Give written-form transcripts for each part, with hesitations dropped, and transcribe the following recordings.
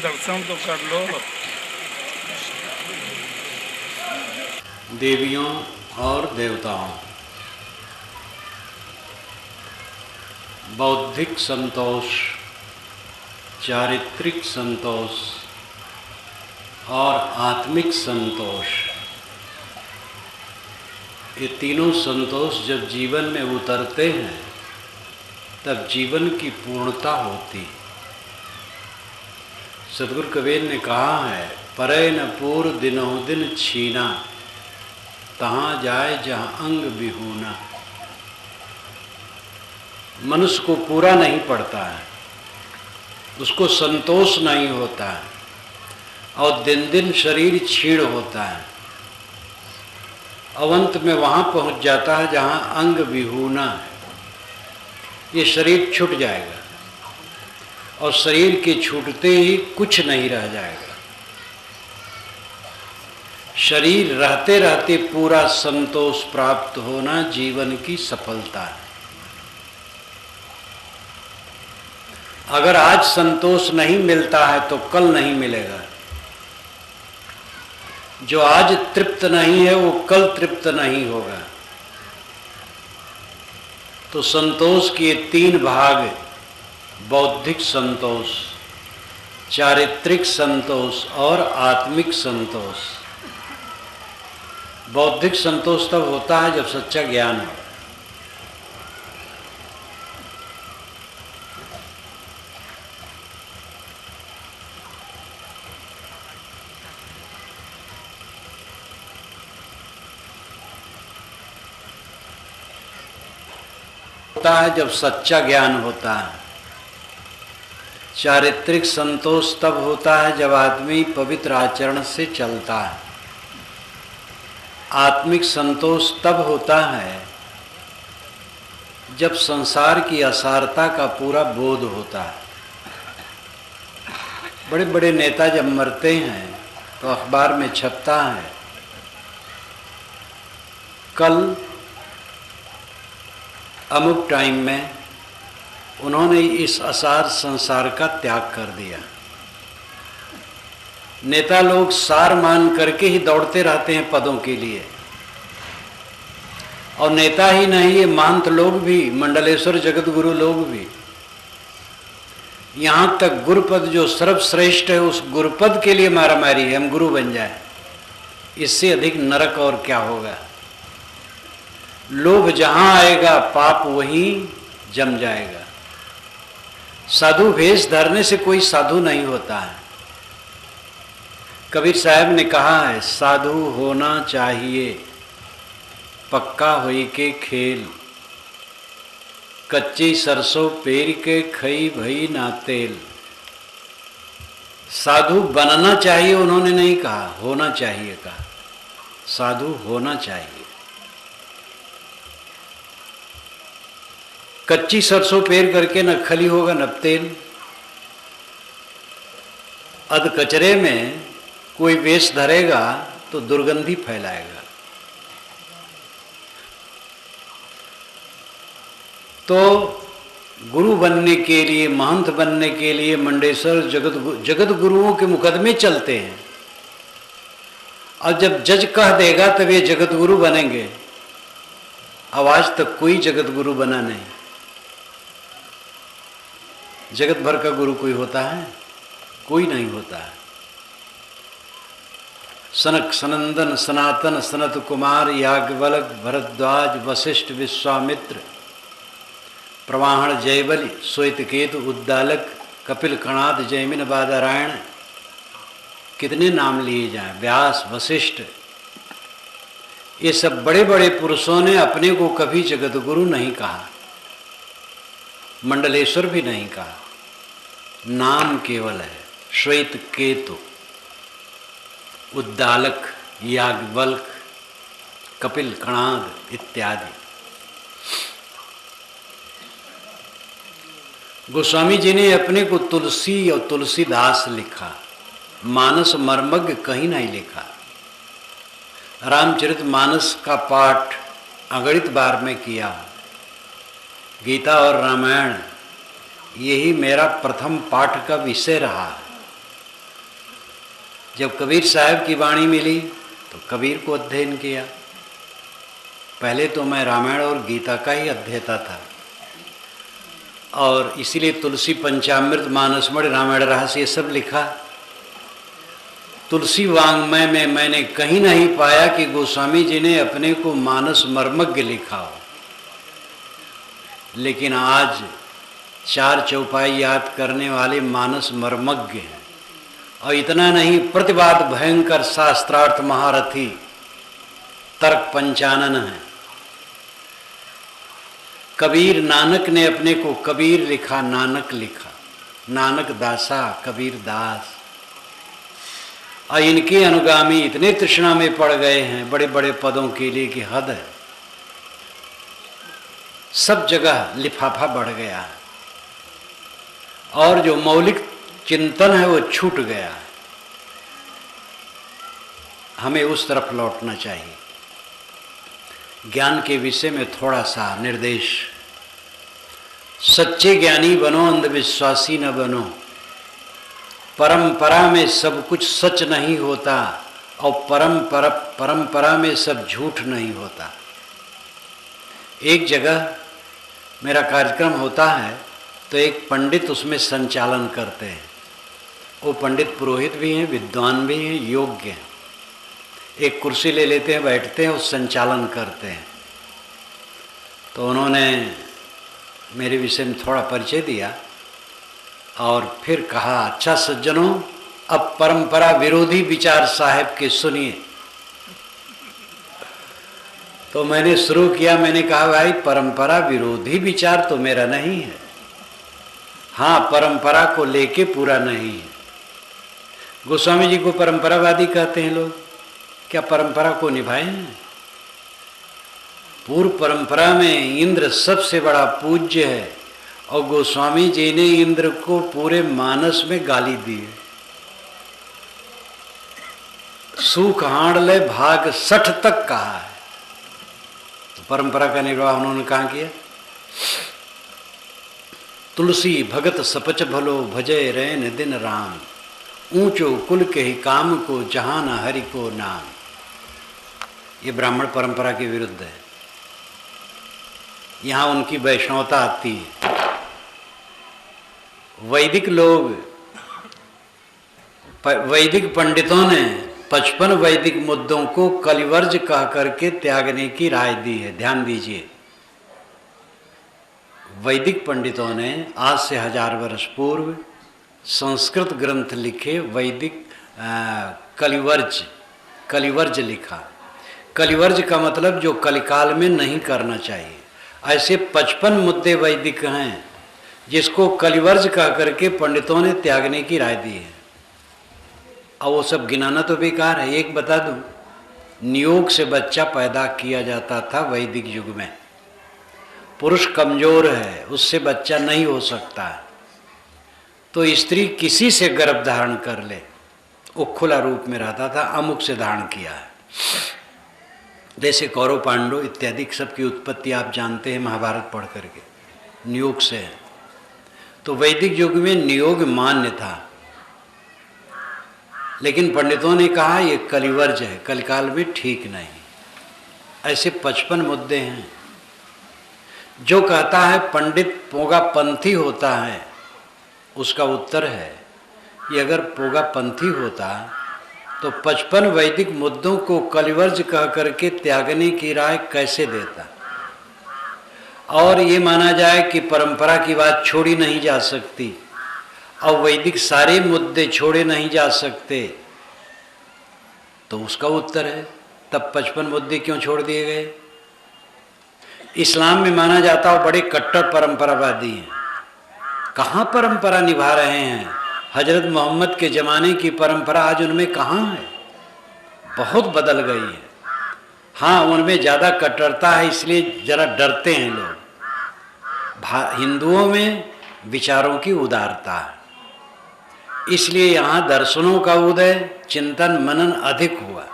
दर्शन तो कर लो। देवियों और देवताओं, बौद्धिक संतोष, चारित्रिक संतोष और आत्मिक संतोष, ये तीनों संतोष जब जीवन में उतरते हैं तब जीवन की पूर्णता होती है। सद्गुरु कबीर ने कहा है, परे न पूर दिनों दिन छीना, तहाँ जाए जहाँ अंग विहूना। मनुष्य को पूरा नहीं पड़ता है, उसको संतोष नहीं होता है और दिन दिन शरीर क्षीण होता है। अवंत में वहाँ पहुँच जाता है जहाँ अंग विहूना है। ये शरीर छूट जाएगा और शरीर के छूटते ही कुछ नहीं रह जाएगा। शरीर रहते रहते पूरा संतोष प्राप्त होना जीवन की सफलता है। अगर आज संतोष नहीं मिलता है तो कल नहीं मिलेगा। जो आज तृप्त नहीं है वो कल तृप्त नहीं होगा। तो संतोष के तीन भाग, बौद्धिक संतोष, चारित्रिक संतोष और आत्मिक संतोष। बौद्धिक संतोष तब होता है जब सच्चा ज्ञान हो। होता है जब सच्चा ज्ञान होता है। चारित्रिक संतोष तब होता है जब आदमी पवित्र आचरण से चलता है। आत्मिक संतोष तब होता है जब संसार की असारता का पूरा बोध होता है। बड़े बड़े नेता जब मरते हैं तो अखबार में छपता है, कल अमुक टाइम में उन्होंने इस असार संसार का त्याग कर दिया। नेता लोग सार मान करके ही दौड़ते रहते हैं पदों के लिए। और नेता ही नहीं, ये महंत लोग भी, मंडलेश्वर जगत गुरु लोग भी, यहाँ तक गुरुपद जो सर्वश्रेष्ठ है उस गुरुपद के लिए मारामारी है, हम गुरु बन जाए। इससे अधिक नरक और क्या होगा। लोभ जहाँ आएगा पाप वहीं जम जाएगा। साधु भेष धरने से कोई साधु नहीं होता है। कबीर साहब ने कहा है, साधु होना चाहिए पक्का होई के खेल, कच्ची सरसों पेर के खई भई ना तेल। साधु बनना चाहिए उन्होंने नहीं कहा, होना चाहिए कहा। साधु होना चाहिए। कच्ची सरसों पेर करके न खली होगा न तेल। अध कचरे में कोई वेश धरेगा तो दुर्गंधी फैलाएगा। तो गुरु बनने के लिए, महंत बनने के लिए मंडेश्वर जगत गुरुओं के मुकदमे चलते हैं। और जब जज कह देगा तब ये जगत गुरु बनेंगे। अब आज तक कोई जगत गुरु बना नहीं। जगत भर का गुरु कोई होता है? कोई नहीं होता है। सनक, सनंदन, सनातन, सनत कुमार, याज्ञवल्क, भरद्वाज, वशिष्ठ, विश्वामित्र, प्रवाहण, जयबली, श्वेतकेतु, उद्दालक, कपिल, कणाद, जैमिन, बादरायण, कितने नाम लिए जाएं, व्यास, वशिष्ठ। ये सब बड़े बड़े पुरुषों ने अपने को कभी जगत गुरु नहीं कहा, मंडलेश्वर भी नहीं कहा। नाम केवल है। श्वेत केतु, उद्दालक, याज्ञवल्क, कपिल, कणाद इत्यादि। गोस्वामी जी ने अपने को तुलसी और तुलसीदास लिखा, मानस मर्मज्ञ कहीं नहीं लिखा। रामचरित मानस का पाठ अगणित बार में किया। गीता और रामायण यही मेरा प्रथम पाठ का विषय रहा है। जब कबीर साहब की वाणी मिली तो कबीर को अध्ययन किया। पहले तो मैं रामायण और गीता का ही अध्येता था, और इसीलिए तुलसी पंचामृत, मानसमणि, रामायण रहस्य ये सब लिखा। तुलसी वाङ्मय में मैंने कहीं नहीं पाया कि गोस्वामी जी ने अपने को मानस मर्मज्ञ लिखा हो। लेकिन आज 4 चौपाई याद करने वाले मानस मर्मज्ञ हैं, और इतना नहीं, प्रतिवाद भयंकर शास्त्रार्थ महारथी तर्क पंचानन है। कबीर नानक ने अपने को कबीर लिखा, नानक लिखा, नानक दासा कबीर दास। और इनके अनुगामी इतने तृष्णा में पड़ गए हैं बड़े बड़े पदों के लिए कि हद है। सब जगह लिफाफा बढ़ गया है, और जो मौलिक चिंतन है वो छूट गया है। हमें उस तरफ लौटना चाहिए। ज्ञान के विषय में थोड़ा सा निर्देश। सच्चे ज्ञानी बनो, अंधविश्वासी न बनो। परंपरा में सब कुछ सच नहीं होता, और परंपरा में सब झूठ नहीं होता। एक जगह मेरा कार्यक्रम होता है तो एक पंडित उसमें संचालन करते हैं। वो पंडित पुरोहित भी हैं, विद्वान भी हैं, योग्य हैं। एक कुर्सी ले लेते हैं, बैठते हैं और संचालन करते हैं। तो उन्होंने मेरे विषय में थोड़ा परिचय दिया और फिर कहा, अच्छा सज्जनों, अब परंपरा विरोधी विचार साहब के सुनिए। तो मैंने शुरू किया, मैंने कहा, भाई परंपरा विरोधी विचार तो मेरा नहीं है, हाँ परंपरा को लेके पूरा नहीं है। गोस्वामी जी को परंपरावादी कहते हैं लोग, क्या परंपरा को निभाए हैं? पूर्व परंपरा में इंद्र सबसे बड़ा पूज्य है, और गोस्वामी जी ने इंद्र को पूरे मानस में गाली दी है। सूख हांडले भाग 60 तक कहा है। तो परंपरा का निर्वाह उन्होंने कहाँ किया? तुलसी भगत सपच भलो, भजय रैन दिन राम, ऊंचो कुल के ही काम को, जहान हरि को नाम। ये ब्राह्मण परंपरा के विरुद्ध है। यहाँ उनकी वैष्णवता आती है। वैदिक लोग, वैदिक पंडितों ने 55 वैदिक मुद्दों को कलिवर्ज कह करके त्यागने की राय दी है। ध्यान दीजिए, वैदिक पंडितों ने आज से 1000 वर्ष पूर्व संस्कृत ग्रंथ लिखे, वैदिक कलिवर्ज लिखा। कलिवर्ज का मतलब जो कलिकाल में नहीं करना चाहिए। ऐसे 55 मुद्दे वैदिक हैं जिसको कलिवर्ज कह करके पंडितों ने त्यागने की राय दी है। और वो सब गिनाना तो बेकार है। एक बता दूं, नियोग से बच्चा पैदा किया जाता था वैदिक युग में। पुरुष कमजोर है, उससे बच्चा नहीं हो सकता, तो स्त्री किसी से गर्भ धारण कर ले, वो खुला रूप में रहता था, अमुक से धारण किया है। जैसे कौरव पांडव इत्यादि सबकी उत्पत्ति आप जानते हैं महाभारत पढ़ करके, नियोग से है। तो वैदिक युग में नियोग मान्य था, लेकिन पंडितों ने कहा ये कलिवर्ज है, कलिकाल में ठीक नहीं। ऐसे 55 मुद्दे हैं। जो कहता है पंडित पोगापंथी होता है, उसका उत्तर है कि अगर पोगापंथी होता तो 55 वैदिक मुद्दों को कलिवर्ज कह करके त्यागने की राय कैसे देता। और ये माना जाए कि परंपरा की बात छोड़ी नहीं जा सकती और वैदिक सारे मुद्दे छोड़े नहीं जा सकते, तो उसका उत्तर है तब 55 मुद्दे क्यों छोड़ दिए गए। इस्लाम में माना जाता है बड़े कट्टर परंपरावादी हैं, कहाँ परंपरा निभा रहे हैं। हजरत मोहम्मद के ज़माने की परंपरा आज उनमें कहाँ है, बहुत बदल गई है। हाँ, उनमें ज़्यादा कट्टरता है, इसलिए ज़रा डरते हैं लोग। हिंदुओं में विचारों की उदारता है, इसलिए यहाँ दर्शनों का उदय, चिंतन मनन अधिक हुआ।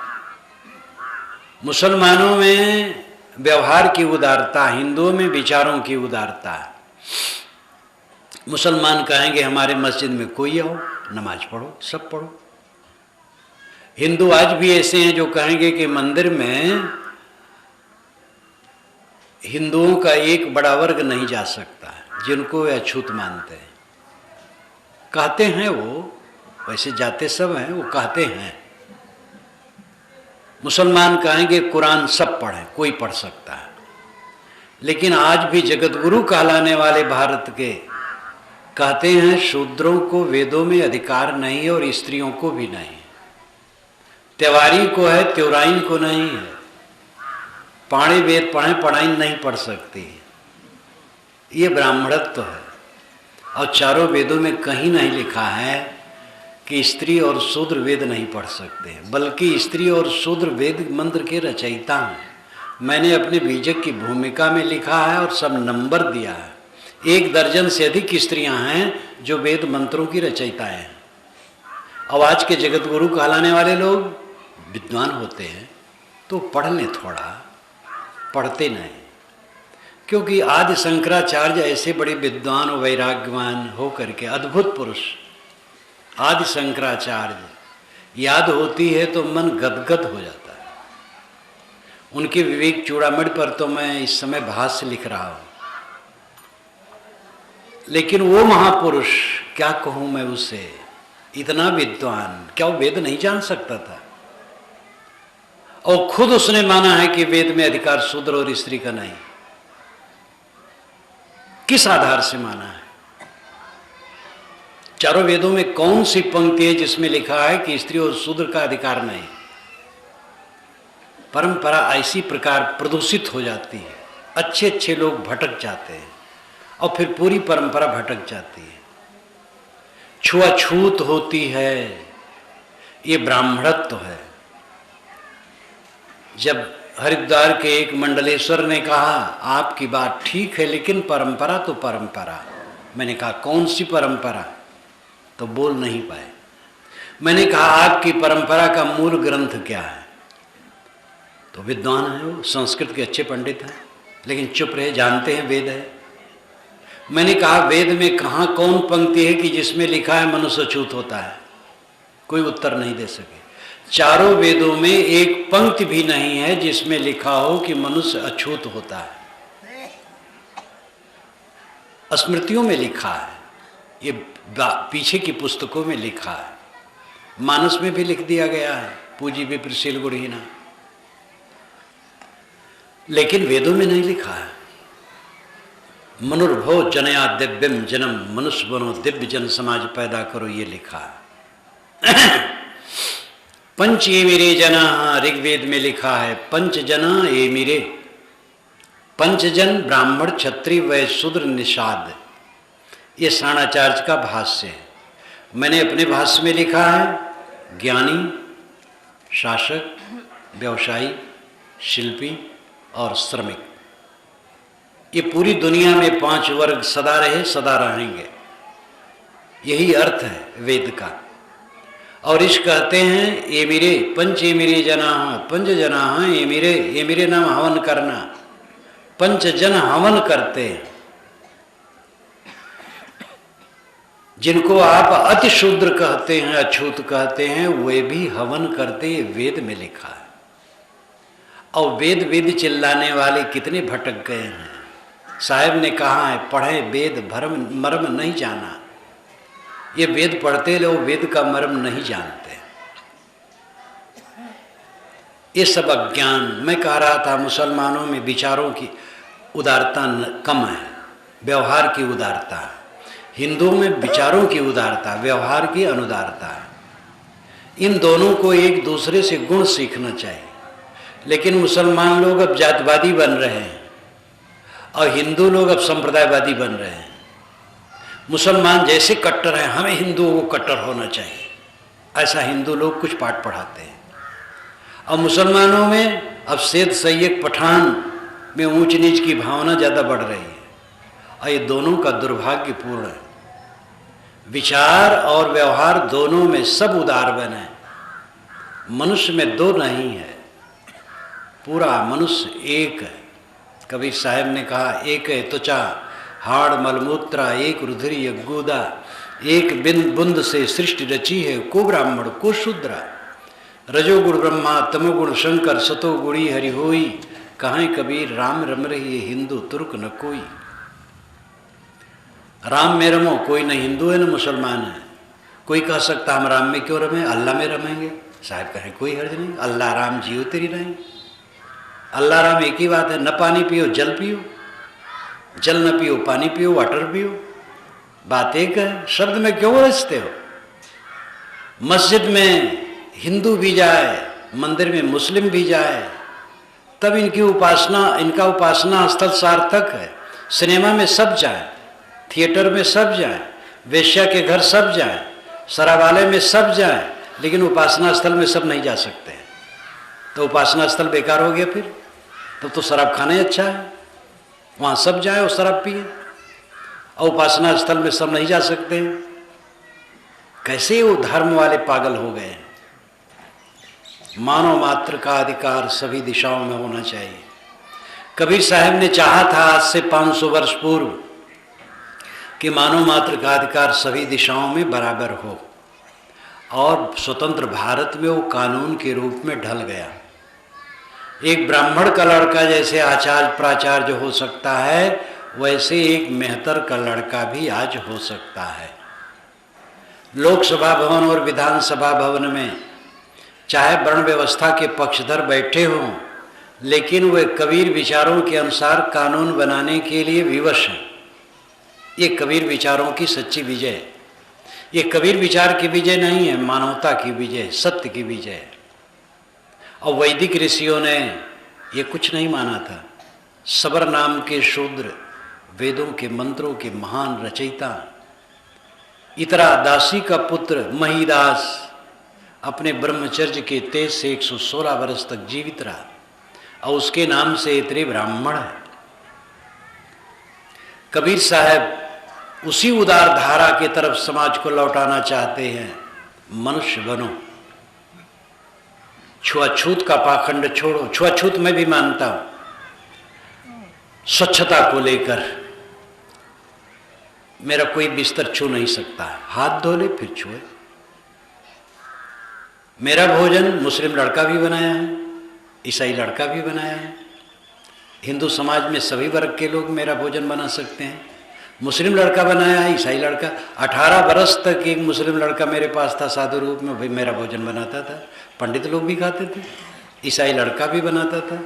मुसलमानों में व्यवहार की उदारता, हिंदुओं में विचारों की उदारता है। मुसलमान कहेंगे हमारे मस्जिद में कोई आओ, नमाज पढ़ो, सब पढ़ो। हिंदू आज भी ऐसे हैं जो कहेंगे कि मंदिर में हिंदुओं का एक बड़ा वर्ग नहीं जा सकता, जिनको वे अछूत मानते हैं। कहते हैं वो, वैसे जाते सब हैं, वो कहते हैं। मुसलमान कहेंगे कुरान सब पढ़ें, कोई पढ़ सकता है। लेकिन आज भी जगतगुरु कहलाने वाले भारत के कहते हैं शूद्रों को वेदों में अधिकार नहीं है और स्त्रियों को भी नहीं। त्योहारी को है, त्योराइन को नहीं है। पाणे वेद पढ़ें, पढ़ाइन नहीं पढ़ सकती। ये ब्राह्मणत्व है। और चारों वेदों में कहीं नहीं लिखा है कि स्त्री और शूद्र वेद नहीं पढ़ सकते, बल्कि स्त्री और शूद्र वेद मंत्र के रचयिता हैं। मैंने अपने बीजक की भूमिका में लिखा है और सब नंबर दिया है। 1 दर्जन से अधिक स्त्रियां हैं जो वेद मंत्रों की रचयिताएं हैं। अब आज के जगत गुरु कहलाने वाले लोग विद्वान होते हैं तो पढ़ लें, थोड़ा पढ़ते नहीं। क्योंकि आदि शंकराचार्य ऐसे बड़े विद्वान और वैराग्यवान हो करके, अद्भुत पुरुष आदि शंकराचार्य, याद होती है तो मन गदगद हो जाता है। उनके विवेक चूड़ामणि पर तो मैं इस समय भाष्य लिख रहा हूँ। लेकिन वो महापुरुष, क्या कहूँ मैं उसे, इतना विद्वान, क्या वो वेद नहीं जान सकता था? और खुद उसने माना है कि वेद में अधिकार शूद्र और स्त्री का नहीं। किस आधार से माना है? चारों वेदों में कौन सी पंक्ति है जिसमें लिखा है कि स्त्री और शूद्र का अधिकार नहीं? परंपरा ऐसी प्रकार प्रदूषित हो जाती है, अच्छे अच्छे लोग भटक जाते हैं और फिर पूरी परंपरा भटक जाती है। छुआछूत होती है, ये ब्राह्मणत्व है। जब हरिद्वार के एक मंडलेश्वर ने कहा आपकी बात ठीक है लेकिन परंपरा तो परंपरा, मैंने कहा कौन सी परंपरा? तो बोल नहीं पाए। मैंने कहा आपकी परंपरा का मूल ग्रंथ क्या है? तो विद्वान है वो, संस्कृत के अच्छे पंडित हैं, लेकिन चुप रहे, जानते हैं वेद है। मैंने कहा वेद में कहाँ कौन पंक्ति है कि जिसमें लिखा है मनुष्य अछूत होता है? कोई उत्तर नहीं दे सके। चारों वेदों में एक पंक्ति भी नहीं है जिसमें लिखा हो कि मनुष्य अछूत होता है। स्मृतियों में लिखा है, ये पीछे की पुस्तकों में लिखा है, मानस में भी लिख दिया गया है, पूजी विप्रशील गुणहीना, लेकिन वेदों में नहीं लिखा है। मनुर्भव जनया दिव्यम जन्म, मनुष्य बनो दिव्य जन समाज पैदा करो, ये लिखा है। पंच एमिरे जना, ऋग्वेद में लिखा है पंच जना एमिरे, पंचजन ब्राह्मण क्षत्रिय वैश्य शूद्र निषाद। ये साणाचार्य का भाष्य है। मैंने अपने भाष्य में लिखा है ज्ञानी, शासक, व्यवसायी, शिल्पी और श्रमिक। ये पूरी दुनिया में 5 वर्ग सदा रहे, सदा रहेंगे, यही अर्थ है वेद का। और इस कहते हैं एमिरे, पंच एमिरे जना, पंच जना एमिरे, एमिरे नाम हवन करना, पंच जन हवन करते हैं। जिनको आप अति शूद्र कहते हैं, अछूत कहते हैं, वे भी हवन करते, वेद में लिखा है। और वेद वेद चिल्लाने वाले कितने भटक गए हैं। साहब ने कहा है पढ़े वेद भरम मर्म नहीं जाना। ये वेद पढ़ते लोग वेद का मर्म नहीं जानते। ये सब अज्ञान। मैं कह रहा था मुसलमानों में विचारों की उदारता कम है, व्यवहार की उदारता है। हिंदुओं में विचारों की उदारता, व्यवहार की अनुदारता है। इन दोनों को एक दूसरे से गुण सीखना चाहिए। लेकिन मुसलमान लोग अब जातवादी बन रहे हैं और हिंदू लोग अब संप्रदायवादी बन रहे हैं। मुसलमान जैसे कट्टर हैं, हमें हिंदुओं को कट्टर होना चाहिए, ऐसा हिंदू लोग कुछ पाठ पढ़ाते हैं। और मुसलमानों में अब सैयद सैयद पठान में ऊंच नीच की भावना ज़्यादा बढ़ रही है। और ये दोनों का दुर्भाग्यपूर्ण है। विचार और व्यवहार दोनों में सब उदार बने। मनुष्य में दो नहीं है, पूरा मनुष्य एक है। कबीर साहब ने कहा एक है त्वचा हाड़ मलमूत्रा, एक रुधिर यज्ञूदा, एक बिंद बुंद से सृष्टि रची है, को ब्राह्मण को शूद्रा। रजोगुण ब्रह्मा तमोगुण शंकर सतो गुणी हरि होई, कहाँ कबीर राम रम रही हिंदू तुर्क न कोई। राम में रमो, कोई न हिंदू है न मुसलमान है। कोई कह सकता हम राम में क्यों रमें, अल्लाह में रमेंगे। साहब कहें कोई हर्ज नहीं, अल्लाह राम जियो तेरी रहें। अल्लाह राम एक ही बात है, न पानी पियो जल पियो, जल न पियो पानी पियो, वाटर पियो, बात एक है। शब्द में क्यों रचते हो। मस्जिद में हिंदू भी जाए, मंदिर में मुस्लिम भी जाए, तब इनकी उपासना, इनका उपासना स्थल सार्थक है। सिनेमा में सब जाए, थिएटर में सब जाए, वेश्या के घर सब जाए, शराबालय में सब जाए, लेकिन उपासना स्थल में सब नहीं जा सकते। तो उपासना स्थल बेकार हो गया फिर। तो शराब खाना ही अच्छा है, वहाँ सब जाए और शराब पिए, और उपासना स्थल में सब नहीं जा सकते हैं। कैसे वो धर्म वाले पागल हो गए हैं। मानव मात्र का अधिकार सभी दिशाओं में होना चाहिए। कबीर साहब ने चाहा था आज से 500 वर्ष पूर्व कि मानव मात्र का अधिकार सभी दिशाओं में बराबर हो, और स्वतंत्र भारत में वो कानून के रूप में ढल गया। एक ब्राह्मण का लड़का जैसे आचार्य प्राचार्य हो सकता है, वैसे एक मेहतर का लड़का भी आज हो सकता है। लोकसभा भवन और विधानसभा भवन में चाहे वर्ण व्यवस्था के पक्षधर बैठे हों, लेकिन वे कबीर विचारों के अनुसार कानून बनाने के लिए विवश हैं। ये कबीर विचारों की सच्ची विजय। ये कबीर विचार की विजय नहीं है, मानवता की विजय, सत्य की विजय। और वैदिक ऋषियों ने ये कुछ नहीं माना था। सबर नाम के शूद्र, वेदों के मंत्रों के महान रचयिता, इतरा दासी का पुत्र महिदास अपने ब्रह्मचर्य के तेज से 116 वर्ष तक जीवित रहा, और उसके नाम से इतरे ब्राह्मण है। कबीर साहब उसी उदार धारा के तरफ समाज को लौटाना चाहते हैं। मनुष्य बनो, छुआछूत का पाखंड छोड़ो। छुआछूत मैं भी मानता हूं। स्वच्छता को लेकर मेरा कोई बिस्तर छू नहीं सकता, हाथ धो ले फिर छुए। मेरा भोजन मुस्लिम लड़का भी बनाया है, ईसाई लड़का भी बनाया है। हिंदू समाज में सभी वर्ग के लोग मेरा भोजन बना सकते हैं। मुस्लिम लड़का बनाया है, ईसाई लड़का। 18 बरस तक एक मुस्लिम लड़का मेरे पास था साधु रूप में, भाई मेरा भोजन बनाता था। पंडित लोग भी खाते थे, ईसाई लड़का भी बनाता था।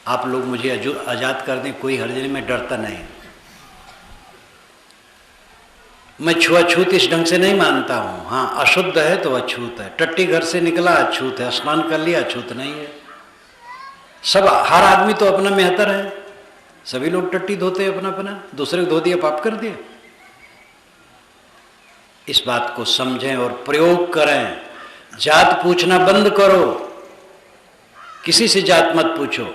आप लोग मुझे आज़ाद कर दें, कोई हर्ज नहीं, मैं डरता नहीं। मैं छुआछूत इस ढंग से नहीं मानता हूँ। हाँ, अशुद्ध है तो अछूत है। टट्टी घर से निकला अछूत है, स्नान कर लिया अछूत नहीं है। सब, हर आदमी तो अपना मेहतर है। सभी लोग टट्टी धोते हैं अपना अपना, दूसरे को धो दिया पाप कर दिया। इस बात को समझें और प्रयोग करें। जात पूछना बंद करो, किसी से जात मत पूछो।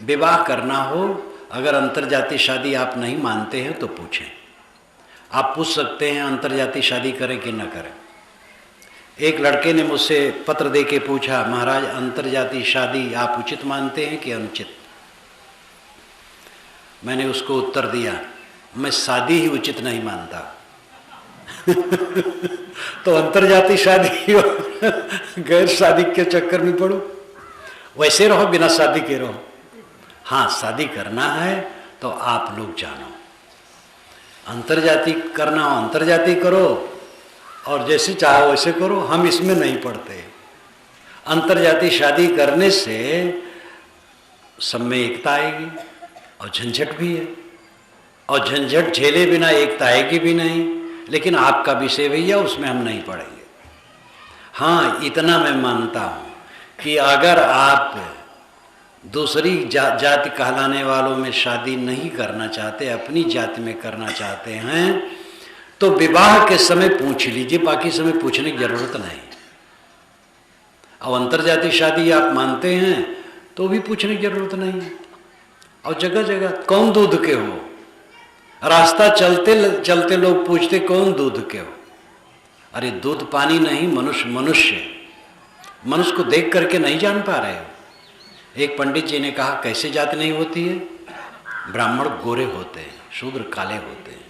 विवाह करना हो, अगर अंतरजातीय शादी आप नहीं मानते हैं तो पूछें। आप पूछ सकते हैं अंतरजातीय शादी करें कि न करें। एक लड़के ने मुझसे पत्र दे के पूछा, महाराज अंतरजातीय शादी आप उचित मानते हैं कि अनुचित। मैंने उसको उत्तर दिया, मैं शादी ही उचित नहीं मानता। तो अंतरजातीय शादी और गैर शादी के चक्कर में पड़ो, वैसे रहो, बिना शादी के रहो। हाँ, शादी करना है तो आप लोग जानो, अंतरजातीय करना हो अंतरजातीय करो, और जैसे चाहो वैसे करो। हम इसमें नहीं पड़ते। अंतरजातीय शादी करने से सब में एकता आएगी, और झंझट भी है, और झंझट झेले बिना एकता आएगी भी नहीं। लेकिन आपका विषय भैया, उसमें हम नहीं पड़ेंगे। हाँ, इतना मैं मानता हूँ कि अगर आप दूसरी जाति कहलाने वालों में शादी नहीं करना चाहते, अपनी जाति में करना चाहते हैं, तो विवाह के समय पूछ लीजिए, बाकी समय पूछने की जरूरत नहीं। अब अंतरजातीय शादी आप मानते हैं तो भी पूछने की जरूरत नहीं है। और जगह जगह कौन दूध के हो, रास्ता चलते चलते लोग पूछते कौन दूध के हो। अरे दूध पानी नहीं, मनुष्य मनुष्य। मनुष्य को देख करके नहीं जान पा रहे हो। एक पंडित जी ने कहा, कैसे जाति नहीं होती है? ब्राह्मण गोरे होते हैं, शूद्र काले होते हैं।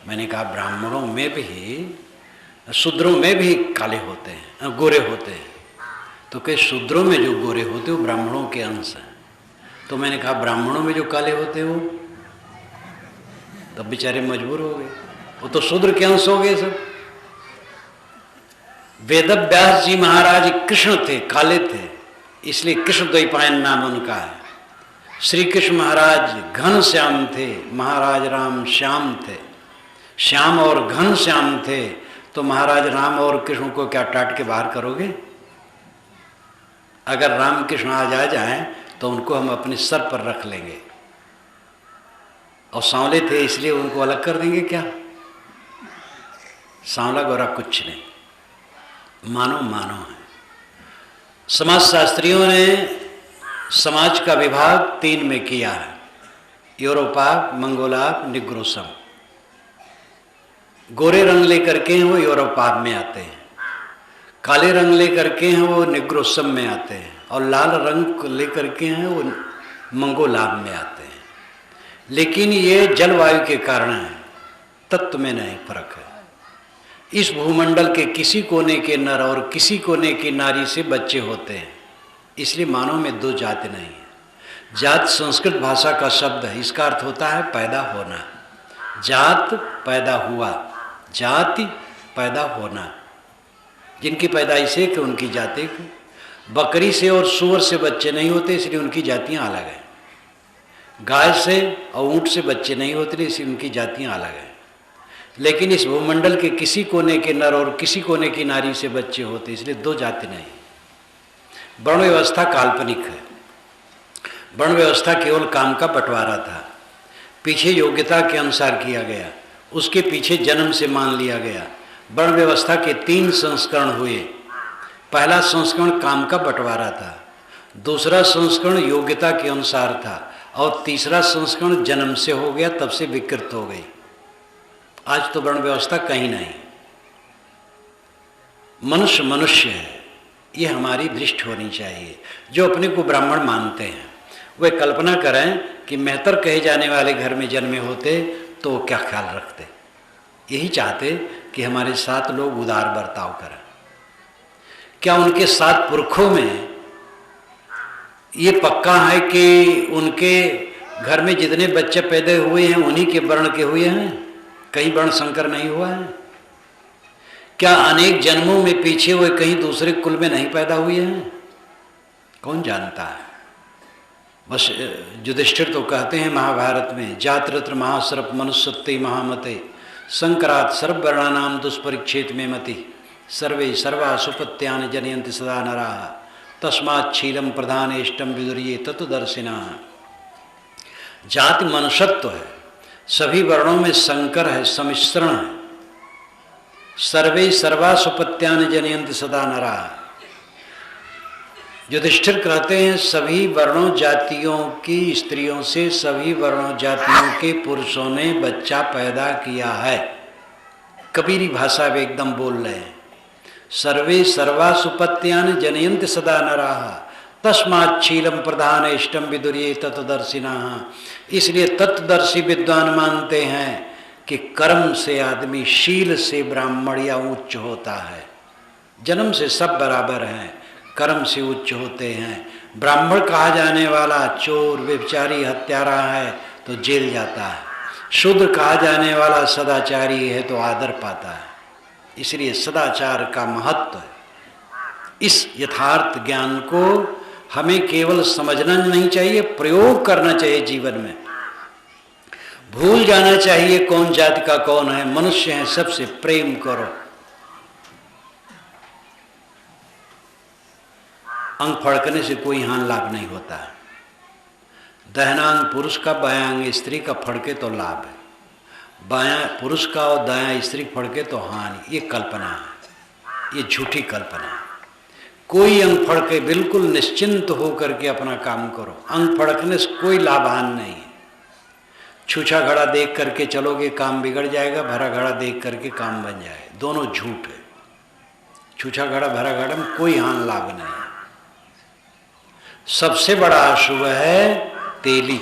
मैंने कहा ब्राह्मणों में भी शूद्रों में भी काले होते हैं, गोरे होते हैं। तो कई शूद्रों में जो गोरे होते हैं वो ब्राह्मणों के अंश हैं। तो मैंने कहा ब्राह्मणों में जो काले होते हैं वो, तब बेचारे मजबूर हो गए, वो तो शूद्र के अंश हो गए सब। वेद व्यास जी महाराज कृष्ण थे, काले थे, इसलिए कृष्ण द्वैपायन नाम उनका है। श्री कृष्ण महाराज घन श्याम थे, महाराज राम श्याम थे। श्याम और घन श्याम थे, तो महाराज राम और कृष्ण को क्या टाट के बाहर करोगे? अगर राम कृष्ण आज आ जाएं तो उनको हम अपने सर पर रख लेंगे, और सांवले थे इसलिए उनको अलग कर देंगे क्या? सांवला गोरा कुछ नहीं, मानो मानो है। समाजशास्त्रियों ने समाज का विभाग 3 में किया है, यूरोपाग, मंगोलाग, निग्रोसम। गोरे रंग लेकर के हैं वो यूरोपाग में आते हैं, काले रंग लेकर के हैं वो निग्रोसम में आते हैं, और लाल रंग लेकर के हैं वो मंगोलाग में आते हैं। लेकिन ये जलवायु के कारण है, तत्व में नहीं फर्क है। इस भूमंडल के किसी कोने के नर और किसी कोने की नारी से बच्चे होते हैं, इसलिए मानव में 2 जाति नहीं है। जात संस्कृत भाषा का शब्द है, इसका अर्थ होता है पैदा होना। जात पैदा हुआ, जाति पैदा होना। जिनकी पैदाइश है कि उनकी जाति को, बकरी से और सूअर से बच्चे नहीं होते इसलिए उनकी जातियां अलग हैं। गाय से और ऊंट से बच्चे नहीं होते इसलिए उनकी जातियां अलग हैं। लेकिन इस भूमंडल के किसी कोने के नर और किसी कोने की नारी से बच्चे होते, इसलिए 2 जाति नहीं। वर्ण व्यवस्था काल्पनिक है। वर्ण व्यवस्था केवल काम का बंटवारा था, पीछे योग्यता के अनुसार किया गया, उसके पीछे जन्म से मान लिया गया। वर्ण व्यवस्था के 3 संस्करण हुए। पहला संस्करण काम का बंटवारा था, दूसरा संस्करण योग्यता के अनुसार था, और तीसरा संस्करण जन्म से हो गया, तब से विकृत हो गई। आज तो वर्ण व्यवस्था कहीं नहीं। मनुष्य मनुष्य है, ये हमारी दृष्टि होनी चाहिए। जो अपने को ब्राह्मण मानते हैं वे कल्पना करें कि मेहतर कहे जाने वाले घर में जन्मे होते तो क्या ख्याल रखते। यही चाहते कि हमारे साथ लोग उदार बर्ताव करें। क्या उनके 7 पुरखों में ये पक्का है कि उनके घर में जितने बच्चे पैदा हुए हैं उन्हीं के वर्ण के हुए हैं? कहीं वर्ण संकर नहीं हुआ है? क्या अनेक जन्मों में पीछे हुए कहीं दूसरे कुल में नहीं पैदा हुए हैं? कौन जानता है। बस युधिष्ठिर तो कहते हैं महाभारत में, जातरत्र महासर्प मनुष्यत्ते महामते संकरात सर्ववर्णानाम दुष्परिच्छेद में मति सर्वे सर्वा सुपत्यानि जनयन्ति सदा नराः तस्माच्छीलम प्रधानेष्टम विदुर्ये तत्वदर्शिनः। जाति मनुष्यत्व है, सभी वर्णों में संकर है, सम्मिश्रण है। सर्वे सर्वा सुपत्यानि जनयन्ति सदा नराः। युधिष्ठिर कहते हैं सभी वर्णों जातियों की स्त्रियों से सभी वर्णों जातियों के पुरुषों ने बच्चा पैदा किया है। कबीरी भाषा में एकदम बोल रहे हैं। सर्वे सर्वा सुपत्यानि जनयन्ति सदा नराः तस्माच्छीलम प्रधानेष्टम विदुर्ये तत्वदर्शिनः। इसलिए तत्वदर्शी विद्वान मानते हैं कि कर्म से आदमी, शील से ब्राह्मण या उच्च होता है। जन्म से सब बराबर हैं, कर्म से उच्च होते हैं। ब्राह्मण कहा जाने वाला चोर, व्यभिचारी, हत्यारा है तो जेल जाता है। शूद्र कहा जाने वाला सदाचारी है तो आदर पाता है। इसलिए सदाचार का महत्व है। इस यथार्थ ज्ञान को हमें केवल समझना नहीं चाहिए, प्रयोग करना चाहिए जीवन में। भूल जाना चाहिए कौन जाति का कौन है, मनुष्य है, सबसे प्रेम करो। अंग फड़कने से कोई हानि लाभ नहीं होता है। दाहिना पुरुष का, बायां अंग स्त्री का फड़के तो लाभ है, बायां पुरुष का और दायां स्त्री फड़के तो हानि। ये कल्पना है, ये झूठी कल्पना है। कोई अंग फड़के बिल्कुल निश्चिंत होकर के अपना काम करो। अंग फड़कने से कोई लाभ हानि नहीं है। छूछा घड़ा देख करके चलोगे काम बिगड़ जाएगा, भरा घड़ा देख करके काम बन जाए, दोनों झूठ है। छूछा घड़ा भरा घड़ा में कोई हानि लाभ नहीं है। सबसे बड़ा अशुभ है तेली।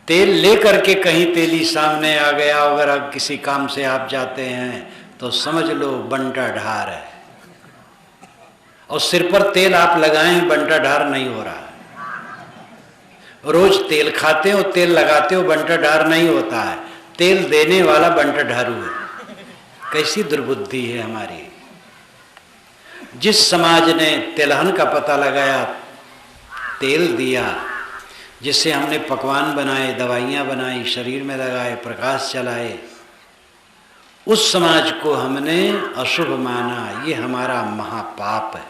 तेल लेकर के कहीं तेली सामने आ गया, अगर किसी काम से आप जाते हैं तो समझ लो बंटा ढार है। और सिर पर तेल आप लगाएं, बंटा ढार नहीं हो रहा है। रोज तेल खाते हो, तेल लगाते हो, बंटा ढार नहीं होता है। तेल देने वाला बंटा ढारू है। कैसी दुर्बुद्धि है हमारी। जिस समाज ने तिलहन का पता लगाया, तेल दिया, जिससे हमने पकवान बनाए, दवाइयाँ बनाई, शरीर में लगाए, प्रकाश चलाए, उस समाज को हमने अशुभ माना। ये हमारा महापाप है।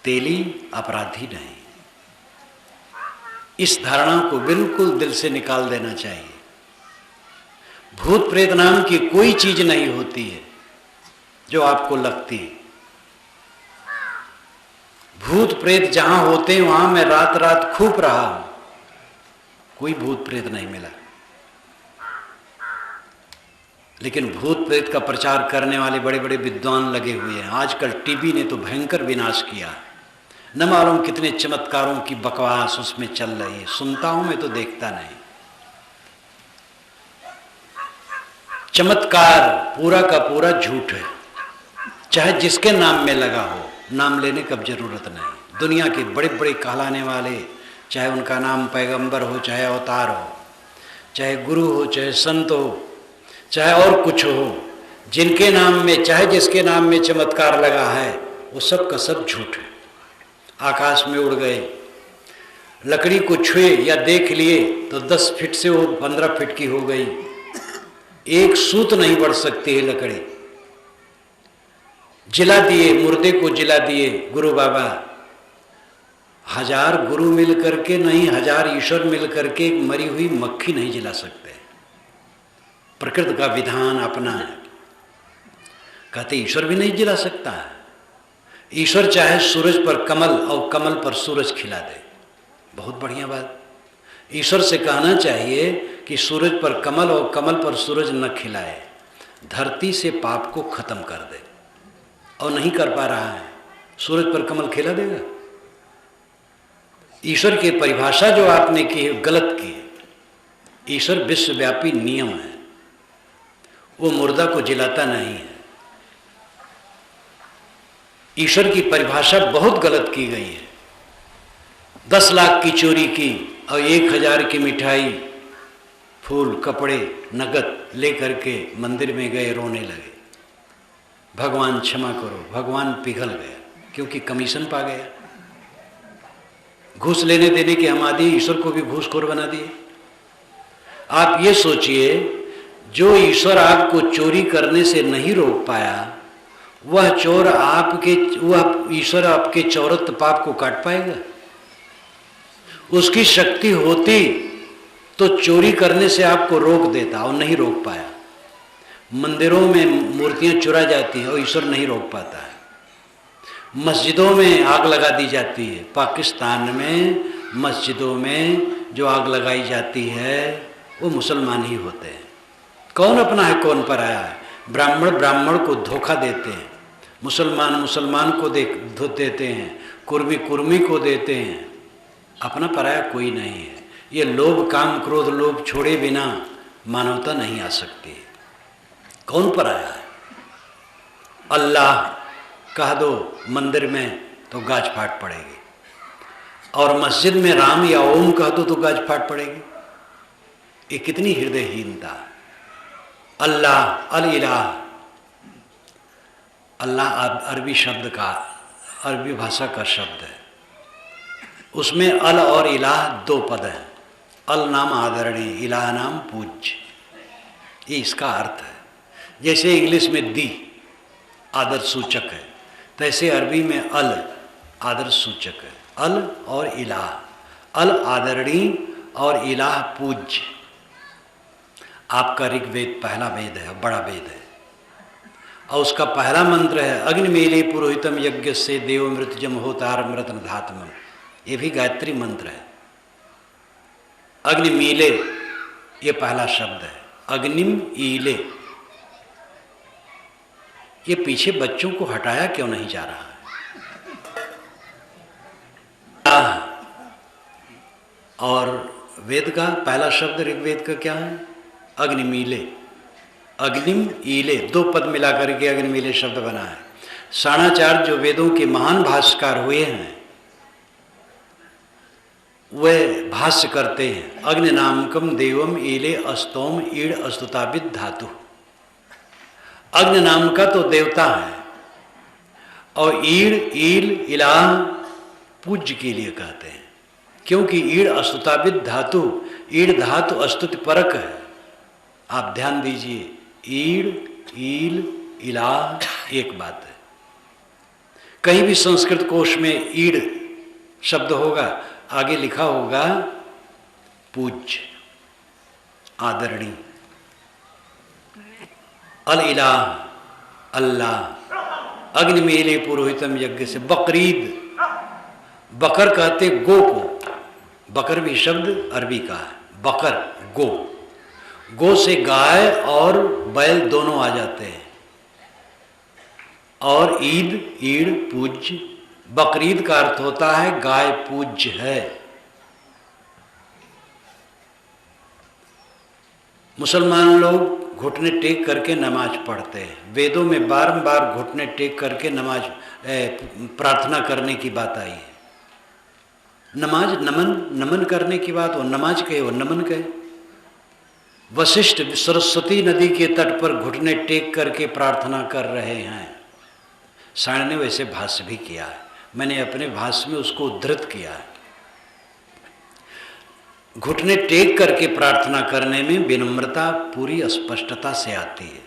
तेली अपराधी नहीं। इस धारणा को बिल्कुल दिल से निकाल देना चाहिए। भूत प्रेत नाम की कोई चीज नहीं होती है जो आपको लगती है। भूत प्रेत जहां होते हैं वहां मैं रात रात खूब रहा हूं, कोई भूत प्रेत नहीं मिला। लेकिन भूत प्रेत का प्रचार करने वाले बड़े बड़े विद्वान लगे हुए हैं। आजकल टीवी ने तो भयंकर विनाश किया। न मालूम कितने चमत्कारों की बकवास उसमें चल रही है। सुनता हूं मैं तो देखता नहीं। चमत्कार पूरा का पूरा झूठ है, चाहे जिसके नाम में लगा हो। नाम लेने की अब जरूरत नहीं। दुनिया के बड़े बड़े कहलाने वाले, चाहे उनका नाम पैगंबर हो, चाहे अवतार हो, चाहे गुरु हो, चाहे संत हो, चाहे और कुछ हो, जिनके नाम में, चाहे जिसके नाम में चमत्कार लगा है, वो सब का सब झूठ है। आकाश में उड़ गए, लकड़ी को छुए या देख लिए तो 10 फीट से वो 15 फीट की हो गई। एक सूत नहीं बढ़ सकती है लकड़ी। जिला दिए, मुर्दे को जिला दिए गुरु बाबा। 1000 गुरु मिल करके नहीं, 1000 ईश्वर मिल करके एक मरी हुई मक्खी नहीं जिला सकते। प्रकृति का विधान अपना है। कहते ईश्वर भी नहीं जिला सकता है। ईश्वर चाहे सूरज पर कमल और कमल पर सूरज खिला दे, बहुत बढ़िया बात। ईश्वर से कहना चाहिए कि सूरज पर कमल और कमल पर सूरज न खिलाए, धरती से पाप को खत्म कर दे। और नहीं कर पा रहा है, सूरज पर कमल खिला देगा? ईश्वर की परिभाषा जो आपने की है गलत की है। ईश्वर विश्वव्यापी नियम है, वो मुर्दा को जिलाता नहीं है। ईश्वर की परिभाषा बहुत गलत की गई है। 10 लाख की चोरी की और 1000 की मिठाई, फूल, कपड़े, नगद लेकर के मंदिर में गए, रोने लगे, भगवान क्षमा करो। भगवान पिघल गया क्योंकि कमीशन पा गया। घूस लेने देने के हम आदि ईश्वर को भी घूसखोर बना दिए। आप ये सोचिए, जो ईश्वर आपको चोरी करने से नहीं रोक पाया, वह ईश्वर आपके चौरत्त पाप को काट पाएगा? उसकी शक्ति होती तो चोरी करने से आपको रोक देता, और नहीं रोक पाया। मंदिरों में मूर्तियां चुरा जाती हैं और ईश्वर नहीं रोक पाता है। मस्जिदों में आग लगा दी जाती है। पाकिस्तान में मस्जिदों में जो आग लगाई जाती है वो मुसलमान ही होते हैं। कौन अपना है कौन पराया है? ब्राह्मण ब्राह्मण को धोखा देते हैं, मुसलमान मुसलमान को देते हैं, कुर्मी कुर्मी को देते हैं। अपना पराया कोई नहीं है। ये लोभ, काम, क्रोध, लोभ छोड़े बिना मानवता नहीं आ सकती। कौन पराया है? अल्लाह कह दो मंदिर में तो गाज फाट पड़ेगी, और मस्जिद में राम या ओम कह दो तो गाज फाट पड़ेगी। ये कितनी हृदयहीनता है। अल्लाह, अल इलाह, अल्लाह अरबी शब्द का, अरबी भाषा का शब्द है। उसमें अल और इलाह 2 पद हैं। अल नाम आदरणीय, इलाह नाम पूज्य, ये इसका अर्थ है। जैसे इंग्लिश में दी आदर सूचक है, तैसे अरबी में अल आदर सूचक है। अल और इलाह, अल आदरणीय और इलाह पूज्य। आपका ऋग्वेद पहला वेद है, बड़ा वेद है, और उसका पहला मंत्र है अग्निमीले पुरोहितम यज्ञ से देवमृतजम होतारमृतन धात्मम। ये भी गायत्री मंत्र है। अग्निमीले ये पहला शब्द है। अग्निम ईले, ये पीछे बच्चों को हटाया क्यों नहीं जा रहा है? और वेद का पहला शब्द ऋग्वेद का क्या है? अग्निमीले। अग्निम ईले, दो पद मिलाकर के अग्निमीले शब्द बना है। शाणाचार्य जो वेदों के महान भाष्यकार हुए हैं, वे भाष्य करते हैं, अग्नि नामकम देवम ईले अस्तोम ईड़ अस्तुताविद धातु। अग्नि नाम का तो देवता है, और ईड़ ईल इलाह पूज्य के लिए कहते हैं, क्योंकि ईड़ अस्तुताविद धातु, ईड़ धातु अस्तुति परक है। आप ध्यान दीजिए, ईड़ ईल इलाह एक बात है। कहीं भी संस्कृत कोश में ईड़ शब्द होगा, आगे लिखा होगा पूज्य, आदरणीय। अल इलाह अल्लाह, अग्निमेले पुरोहितम यज्ञ से। बकरीद, बकर कहते गो को, बकर भी शब्द अरबी का है, बकर गो, गो से गाय और बैल दोनों आ जाते हैं। और ईद ईड़ पूज्य, बकरीद का अर्थ होता है गाय पूज्य है। मुसलमान लोग घुटने टेक करके नमाज पढ़ते हैं। वेदों में बारंबार घुटने टेक करके नमाज प्रार्थना करने की बात आई है। नमाज नमन, नमन करने की बात हो, नमाज कहे हो नमन कहे। वशिष्ठ सरस्वती नदी के तट पर घुटने टेक करके प्रार्थना कर रहे हैं। सायण ने वैसे भाष्य भी किया है, मैंने अपने भाष्य में उसको उद्धृत किया है। घुटने टेक करके प्रार्थना करने में विनम्रता पूरी स्पष्टता से आती है।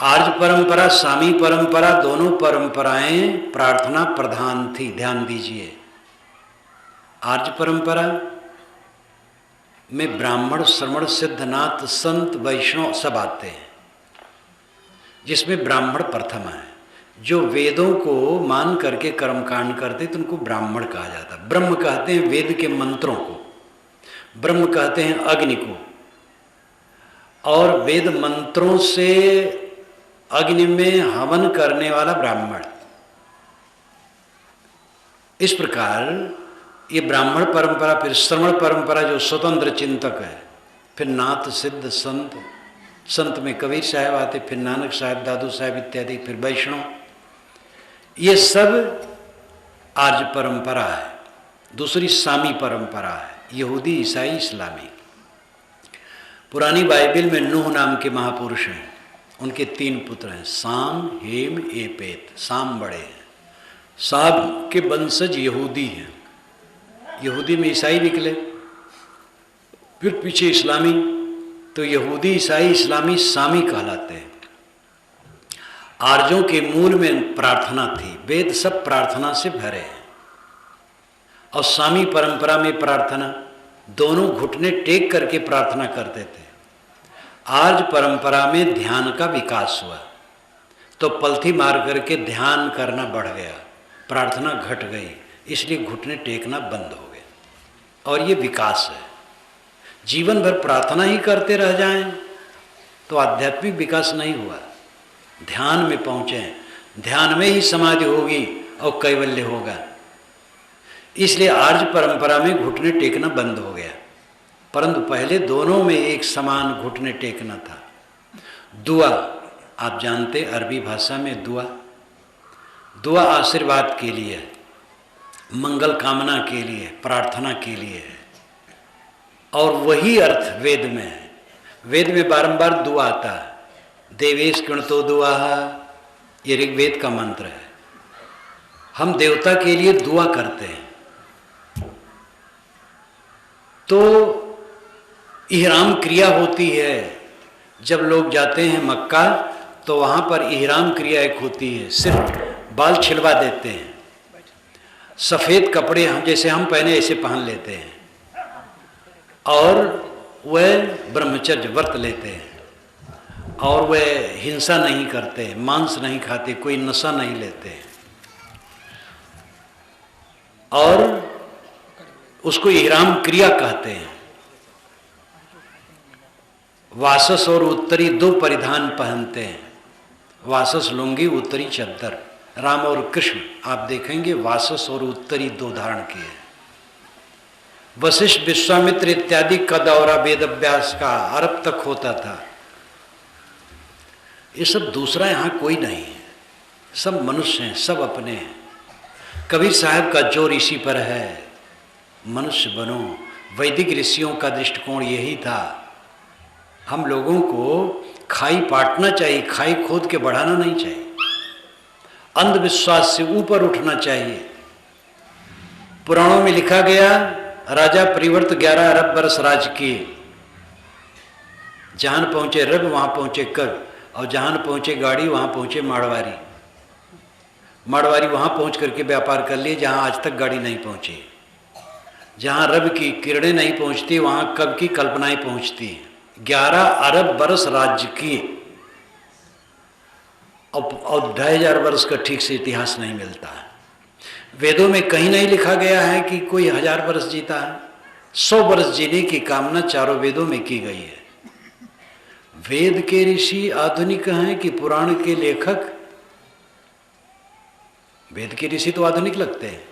आर्य परंपरा, सामी परंपरा, दोनों परंपराएं प्रार्थना प्रधान थी। ध्यान दीजिए, आर्य परंपरा में ब्राह्मण, श्रमण, सिद्धनाथ, संत, वैष्णव सब आते हैं, जिसमें ब्राह्मण प्रथम है। जो वेदों को मान करके कर्मकांड करते तो उनको ब्राह्मण कहा जाता। ब्रह्म कहते हैं वेद के मंत्रों को, ब्रह्म कहते हैं अग्नि को, और वेद मंत्रों से अग्नि में हवन करने वाला ब्राह्मण। इस प्रकार ये ब्राह्मण परंपरा, फिर श्रवण परंपरा जो स्वतंत्र चिंतक है, फिर नाथ, सिद्ध, संत, संत में कबीर साहब आते, फिर नानक साहब, दादू साहब इत्यादि, फिर वैष्णव, ये सब आर्य परंपरा है। दूसरी सामी परंपरा है, यहूदी, ईसाई, इस्लामी। पुरानी बाइबल में नूह नाम के महापुरुष हैं, उनके 3 पुत्र हैं, साम, हेम, एपेत। साम बड़े हैं, साम के वंशज यहूदी हैं, यहूदी में ईसाई निकले, फिर पीछे इस्लामी, तो यहूदी, ईसाई, इस्लामी सामी कहलाते हैं। आर्यों के मूल में प्रार्थना थी, वेद सब प्रार्थना से भरे हैं। और सामी परंपरा में प्रार्थना, दोनों घुटने टेक करके प्रार्थना करते थे। आर्य परंपरा में ध्यान का विकास हुआ, तो पलथी मार करके ध्यान करना बढ़ गया, प्रार्थना घट गई, इसलिए घुटने टेकना बंद हो गए। और ये विकास है। जीवन भर प्रार्थना ही करते रह जाएं तो आध्यात्मिक विकास नहीं हुआ। ध्यान में पहुँचे, ध्यान में ही समाधि होगी और कैवल्य होगा। इसलिए आर्य परंपरा में घुटने टेकना बंद हो गया, परंतु पहले दोनों में एक समान घुटने टेकना था। दुआ, आप जानते अरबी भाषा में दुआ, दुआ आशीर्वाद के लिए, मंगल कामना के लिए, प्रार्थना के लिए है। और वही अर्थ वेद में है। वेद में बारंबार दुआ आता है, देवेश कृणतो दुआ, ये ऋग्वेद का मंत्र है। हम देवता के लिए दुआ करते हैं। तो इहराम क्रिया होती है, जब लोग जाते हैं मक्का तो वहाँ पर इहराम क्रिया एक होती है, सिर्फ बाल छिलवा देते हैं, सफ़ेद कपड़े हम जैसे हम पहने ऐसे पहन लेते हैं, और वह ब्रह्मचर्य व्रत लेते हैं, और वह हिंसा नहीं करते, मांस नहीं खाते, कोई नशा नहीं लेते, और उसको इहराम क्रिया कहते हैं। वासस और उत्तरी 2 परिधान पहनते हैं, वासस लुंगी, उत्तरी चद्दर। राम और कृष्ण आप देखेंगे वासस और उत्तरी 2 धारण किए। वशिष्ठ, विश्वामित्र इत्यादि का दौरा वेद अभ्यास का अरब तक होता था। ये सब दूसरा यहाँ कोई नहीं है, सब मनुष्य हैं, सब अपने हैं। कबीर साहब का जोर इसी पर है, मनुष्य बनो। वैदिक ऋषियों का दृष्टिकोण यही था। हम लोगों को खाई पाटना चाहिए, खाई खोद के बढ़ाना नहीं चाहिए, अंधविश्वास से ऊपर उठना चाहिए। पुराणों में लिखा गया, राजा परिवर्त 11 अरब वर्ष राज किए। जहां पहुंचे रब वहां पहुंचे कर, और जहां पहुंचे गाड़ी वहां पहुंचे मारवाड़ी। मारवाड़ी वहां पहुंच करके व्यापार कर लिए जहां आज तक गाड़ी नहीं पहुंची। जहां रब की किरणें नहीं पहुंचती वहां कब की कल्पनाएं पहुंचती हैं। 11 अरब वर्ष राज्य किए और 2500 वर्ष का ठीक से इतिहास नहीं मिलता है। वेदों में कहीं नहीं लिखा गया है कि कोई 1000 वर्ष जीता है। 100 वर्ष जीने की कामना चारों वेदों में की गई है। वेद के ऋषि आधुनिक हैं कि पुराण के लेखक? वेद के ऋषि तो आधुनिक लगते हैं।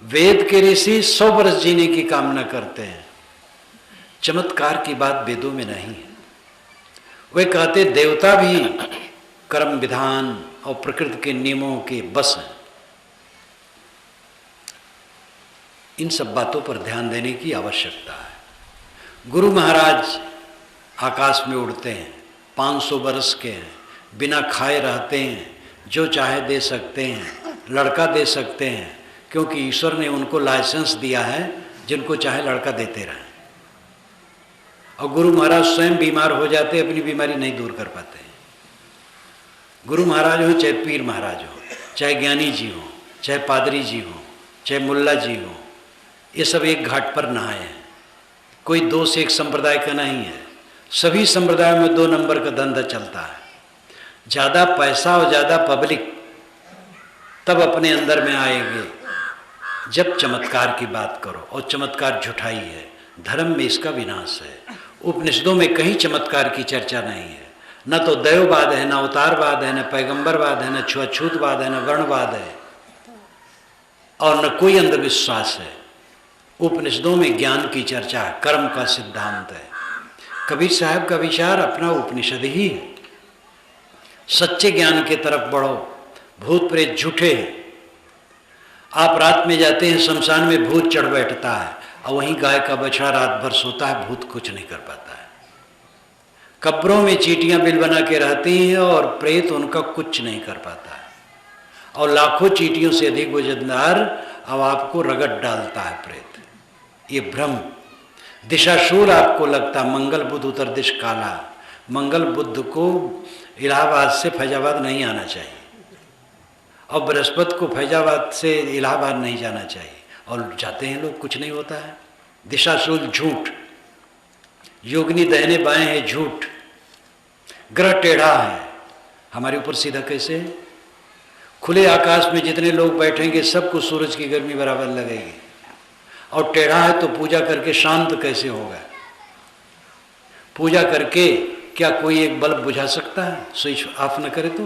वेद के ऋषि 100 वर्ष जीने की कामना करते हैं। चमत्कार की बात वेदों में नहीं है। वे कहते देवता भी कर्म विधान और प्रकृति के नियमों के बस हैं। इन सब बातों पर ध्यान देने की आवश्यकता है। गुरु महाराज आकाश में उड़ते हैं, 500 वर्ष के हैं, बिना खाए रहते हैं, जो चाहे दे सकते हैं, लड़का दे सकते हैं, क्योंकि ईश्वर ने उनको लाइसेंस दिया है, जिनको चाहे लड़का देते रहें। और गुरु महाराज स्वयं बीमार हो जाते, अपनी बीमारी नहीं दूर कर पाते। गुरु महाराज हो चाहे पीर महाराज हो, चाहे ज्ञानी जी हो, चाहे पादरी जी हो, चाहे मुल्ला जी हो, ये सब एक घाट पर नहाए हैं। कोई दो से एक संप्रदाय का नहीं है। सभी संप्रदायों में 2 नंबर का धंधा चलता है। ज़्यादा पैसा और ज़्यादा पब्लिक तब अपने अंदर में आएंगे जब चमत्कार की बात करो, और चमत्कार झूठाई है। धर्म में इसका विनाश है। उपनिषदों में कहीं चमत्कार की चर्चा नहीं है। न तो दैववाद है, न अवतारवाद है, न पैगंबरवाद है, न छुआछूतवाद है, न वर्णवाद है, और न कोई अंधविश्वास है। उपनिषदों में ज्ञान की चर्चा है, कर्म का सिद्धांत है। कबीर साहब का विचार अपना उपनिषद ही है। सच्चे ज्ञान की तरफ बढ़ो। भूत प्रेत झूठे हैं। आप रात में जाते हैं, शमशान में भूत चढ़ बैठता है, और वहीं गाय का बछड़ा रात भर सोता है, भूत कुछ नहीं कर पाता है। कब्रों में चींटियां बिल बना के रहती हैं और प्रेत उनका कुछ नहीं कर पाता है, और लाखों चींटियों से अधिक वजनदार अब आपको रगड़ डालता है प्रेत। ये भ्रम। दिशाशूल आपको लगता, मंगल बुध उत्तर दिश काला। मंगल बुध को इलाहाबाद से फैजाबाद नहीं आना चाहिए, और बृहस्पति को फैजाबाद से इलाहाबाद नहीं जाना चाहिए, और जाते हैं लोग, कुछ नहीं होता है। दिशाशूल झूठ। योगिनी दाहिने बाएं है झूठ। ग्रह टेढ़ा है, हमारे ऊपर सीधा कैसे है? खुले आकाश में जितने लोग बैठेंगे सबको सूरज की गर्मी बराबर लगेगी, और टेढ़ा है तो पूजा करके शांत कैसे होगा? पूजा करके क्या कोई एक बल्ब बुझा सकता है, स्विच ऑफ न करे तो?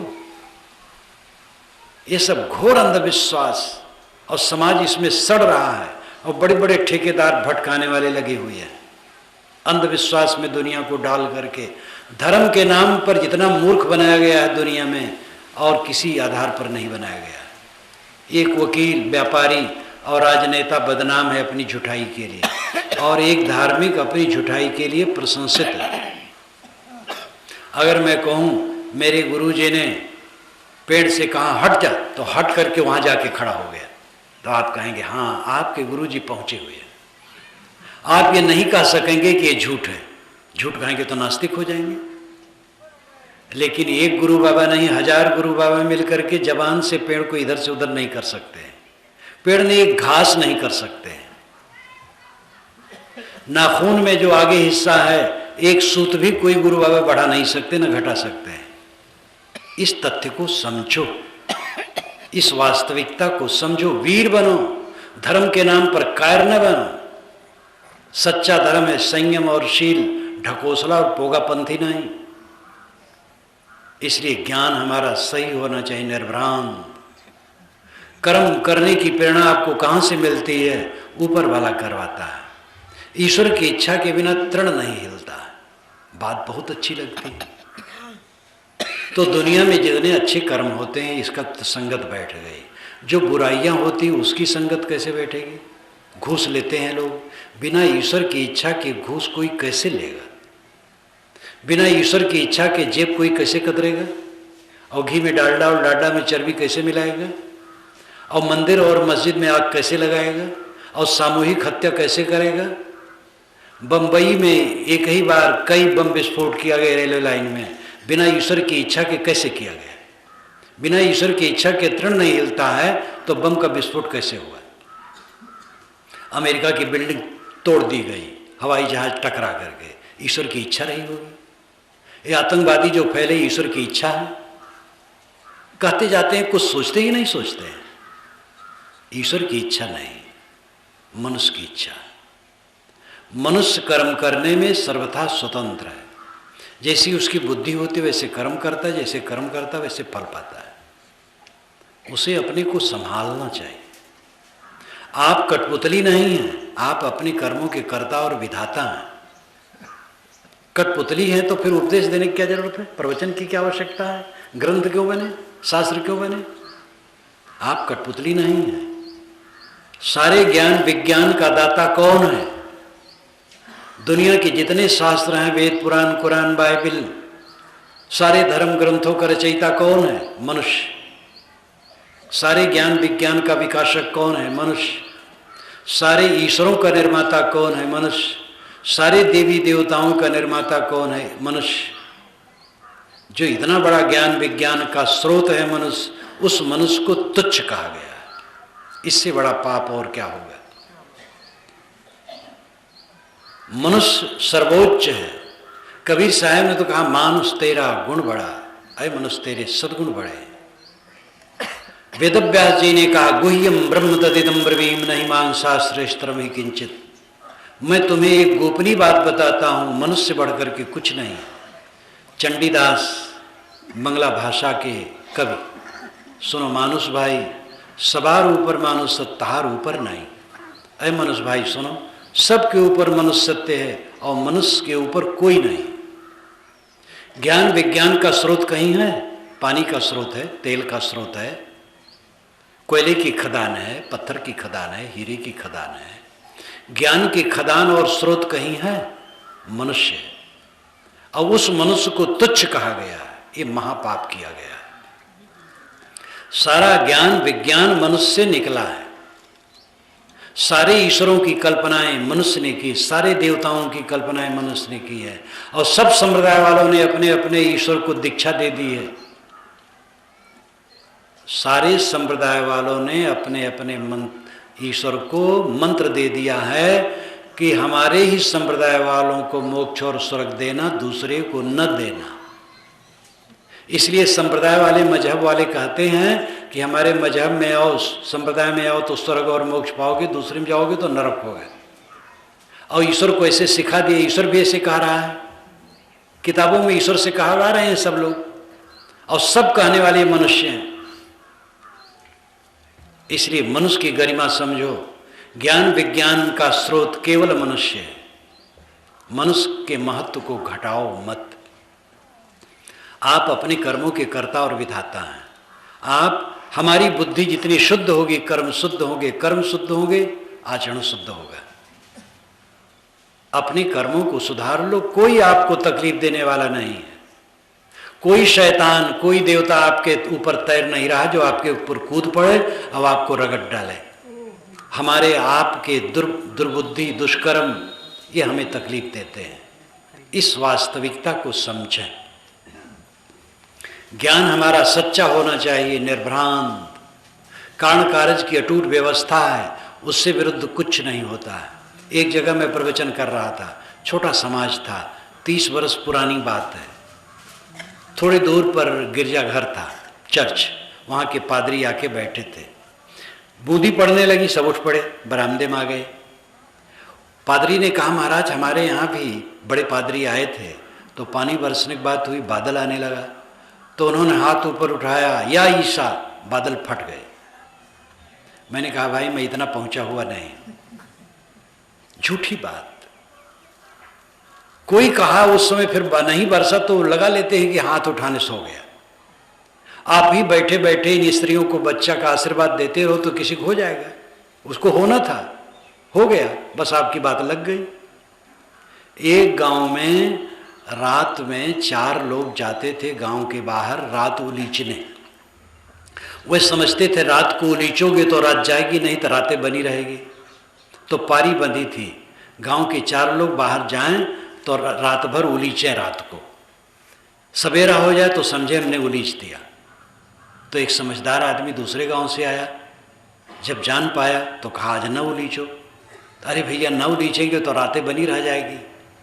ये सब घोर अंधविश्वास, और समाज इसमें सड़ रहा है, और बड़े बड़े ठेकेदार भटकाने वाले लगे हुए हैं अंधविश्वास में दुनिया को डाल करके। धर्म के नाम पर जितना मूर्ख बनाया गया है दुनिया में, और किसी आधार पर नहीं बनाया गया। एक वकील, व्यापारी और राजनेता बदनाम है अपनी झूठाई के लिए, और एक धार्मिक अपनी झूठाई के लिए प्रशंसित है। अगर मैं कहूँ मेरे गुरुजी ने पेड़ से कहा हट जा, तो हट करके वहाँ जाके खड़ा हो गया, तो आप कहेंगे हाँ आपके गुरुजी पहुँचे हुए हैं। आप ये नहीं कह सकेंगे कि ये झूठ है। झूठ कहेंगे तो नास्तिक हो जाएंगे। लेकिन एक गुरु बाबा नहीं, 1000 गुरु बाबा मिल करके जबान से पेड़ को इधर से उधर नहीं कर सकते हैं। पेड़ ने एक घास नहीं कर सकते हैं। नाखून में जो आगे हिस्सा है, एक सूत भी कोई गुरु बाबा बढ़ा नहीं सकते, न घटा सकते हैं। इस तथ्य को समझो, इस वास्तविकता को समझो। वीर बनो, धर्म के नाम पर कायर न बनो। सच्चा धर्म है संयम और शील, ढकोसला और पोगापंथी नहीं। इसलिए ज्ञान हमारा सही होना चाहिए, निर्भ्रांत। कर्म करने की प्रेरणा आपको कहाँ से मिलती है? ऊपर वाला करवाता है। ईश्वर की इच्छा के बिना तृण नहीं हिलता। बात बहुत अच्छी लगती है। तो दुनिया में जितने अच्छे कर्म होते हैं इसका संगत बैठ गई। जो बुराइयां होती उसकी संगत कैसे बैठेगी? घूस लेते हैं लोग, बिना ईश्वर की इच्छा के घूस कोई कैसे लेगा? बिना ईश्वर की इच्छा के जेब कोई कैसे कतरेगा? और घी में डालडा और डालडा में चर्बी कैसे मिलाएगा? और मंदिर और मस्जिद में आग कैसे लगाएगा? और सामूहिक हत्या कैसे करेगा? बम्बई में एक ही बार कई बम विस्फोट किया गया रेलवे लाइन में, बिना ईश्वर की इच्छा के कैसे किया गया? बिना ईश्वर की इच्छा के तृण नहीं हिलता है तो बम का विस्फोट कैसे हुआ? अमेरिका की बिल्डिंग तोड़ दी गई हवाई जहाज टकरा करके, ईश्वर की इच्छा रही होगी। ये आतंकवादी जो फैले ईश्वर की इच्छा है, कहते जाते हैं, कुछ सोचते ही नहीं सोचते हैं। ईश्वर की इच्छा नहीं, मनुष्य की इच्छा। मनुष्य कर्म करने में सर्वथा स्वतंत्र है। जैसी उसकी बुद्धि होती वैसे कर्म करता है, जैसे कर्म करता वैसे फल पाता है। उसे अपने को संभालना चाहिए। आप कठपुतली नहीं हैं, आप अपने कर्मों के कर्ता और विधाता हैं। कठपुतली हैं तो फिर उपदेश देने की क्या जरूरत है? प्रवचन की क्या आवश्यकता है? ग्रंथ क्यों बने? शास्त्र क्यों बने? आप कठपुतली नहीं हैं। सारे ज्ञान विज्ञान का दाता कौन है? दुनिया के जितने शास्त्र हैं, वेद पुराण कुरान बाइबिल, सारे धर्म ग्रंथों का रचयिता कौन है? मनुष्य। सारे ज्ञान विज्ञान का विकासक कौन है? मनुष्य। सारे ईश्वरों का निर्माता कौन है? मनुष्य। सारे देवी देवताओं का निर्माता कौन है? मनुष्य। जो इतना बड़ा ज्ञान विज्ञान का स्रोत है मनुष्य, उस मनुष्य को तुच्छ कहा गया है। इससे बड़ा पाप और क्या होगा? मनुष्य सर्वोच्च है। कबीर साहब ने तो कहा, मानुष तेरा गुण बड़ा, अय मनुष्य तेरे सद्गुण बड़े। वेदव्यास जी ने कहा, गुह्यम ब्रह्म तदिदम ब्रवीम नहीं मान शास्त्रेष्टरम ही किंचित। मैं तुम्हें एक गोपनीय बात बताता हूँ, मनुष्य से बढ़कर के कुछ नहीं। चंडीदास बंगला भाषा के कवि, सुनो मानुष भाई, सबार ऊपर मानुष सत्तार ऊपर नहीं। अय मनुष्य भाई सुनो, सबके ऊपर मनुष्य सत्य है और मनुष्य के ऊपर कोई नहीं। ज्ञान विज्ञान का स्रोत कहीं है? पानी का स्रोत है, तेल का स्रोत है, कोयले की खदान है, पत्थर की खदान है, हीरे की खदान है। ज्ञान की खदान और स्रोत कहीं है? मनुष्य है। और उस मनुष्य को तुच्छ कहा गया, ये महापाप किया गया। सारा ज्ञान विज्ञान मनुष्य से निकला है। सारे ईश्वरों की कल्पनाएं मनुष्य ने की, सारे देवताओं की कल्पनाएं मनुष्य ने की है। और सब संप्रदाय वालों ने अपने अपने ईश्वर को दीक्षा दे दी है। सारे संप्रदाय वालों ने अपने अपने ईश्वर को मंत्र दे दिया है कि हमारे ही संप्रदाय वालों को मोक्ष और स्वर्ग देना, दूसरे को न देना। इसलिए संप्रदाय वाले मजहब वाले कहते हैं कि हमारे मजहब में आओ, संप्रदाय में आओ तो स्वर्ग और मोक्ष पाओगे, दूसरे में जाओगे तो नरक होगा। और ईश्वर को ऐसे सिखा दिया, ईश्वर भी ऐसे कह रहा है, किताबों में ईश्वर से कहा रहे हैं सब लोग, और सब कहने वाले मनुष्य हैं। इसलिए मनुष्य की गरिमा समझो, ज्ञान विज्ञान का स्रोत केवल मनुष्य है। मनुष्य के महत्व को घटाओ मत। आप अपने कर्मों के कर्ता और विधाता हैं। आप, हमारी बुद्धि जितनी शुद्ध होगी कर्म शुद्ध होंगे, कर्म शुद्ध होंगे आचरण शुद्ध होगा। अपने कर्मों को सुधार लो, कोई आपको तकलीफ देने वाला नहीं है। कोई शैतान, कोई देवता आपके ऊपर तैर नहीं रहा जो आपके ऊपर कूद पड़े और आपको रगड़ डाले। हमारे आपके दुर्बुद्धि दुष्कर्म ये हमें तकलीफ देते हैं। इस वास्तविकता को समझें। ज्ञान हमारा सच्चा होना चाहिए, निर्भ्रांत। कारण कारज की अटूट व्यवस्था है, उससे विरुद्ध कुछ नहीं होता है। एक जगह मैं प्रवचन कर रहा था, छोटा समाज था, 30 वर्ष पुरानी बात है। थोड़े दूर पर गिरजाघर था, चर्च, वहाँ के पादरी आके बैठे थे। बूंदी पड़ने लगी, सब उठ पड़े, बरामदे में आ गए। पादरी ने कहा, महाराज हमारे यहाँ भी बड़े पादरी आए थे, तो पानी बरसने की बात हुई, बादल आने लगा, तो उन्होंने हाथ ऊपर उठाया, या ईसा, बादल फट गए। मैंने कहा, भाई मैं इतना पहुंचा हुआ नहीं, झूठी बात। कोई कहा उस समय फिर नहीं बरसा तो लगा लेते हैं कि हाथ उठाने सो गया। आप ही बैठे बैठे इन स्त्रियों को बच्चा का आशीर्वाद देते रहो तो किसी को हो जाएगा। उसको होना था, हो गया, बस आपकी बात लग गई। एक गांव में रात में 4 लोग जाते थे गांव के बाहर रात उलीचने। वे समझते थे रात को उलीचोगे तो रात जाएगी, नहीं तो रातें बनी रहेगी। तो पारी बंधी थी, गांव के 4 लोग बाहर जाएं तो रात भर उलीचें। रात को सवेरा हो जाए तो समझे हमने उलीच दिया। तो एक समझदार आदमी दूसरे गांव से आया, जब जान पाया तो कहा आज न उलीचो। अरे भैया न उलीचेंगे तो रातें बनी रह जाएगी।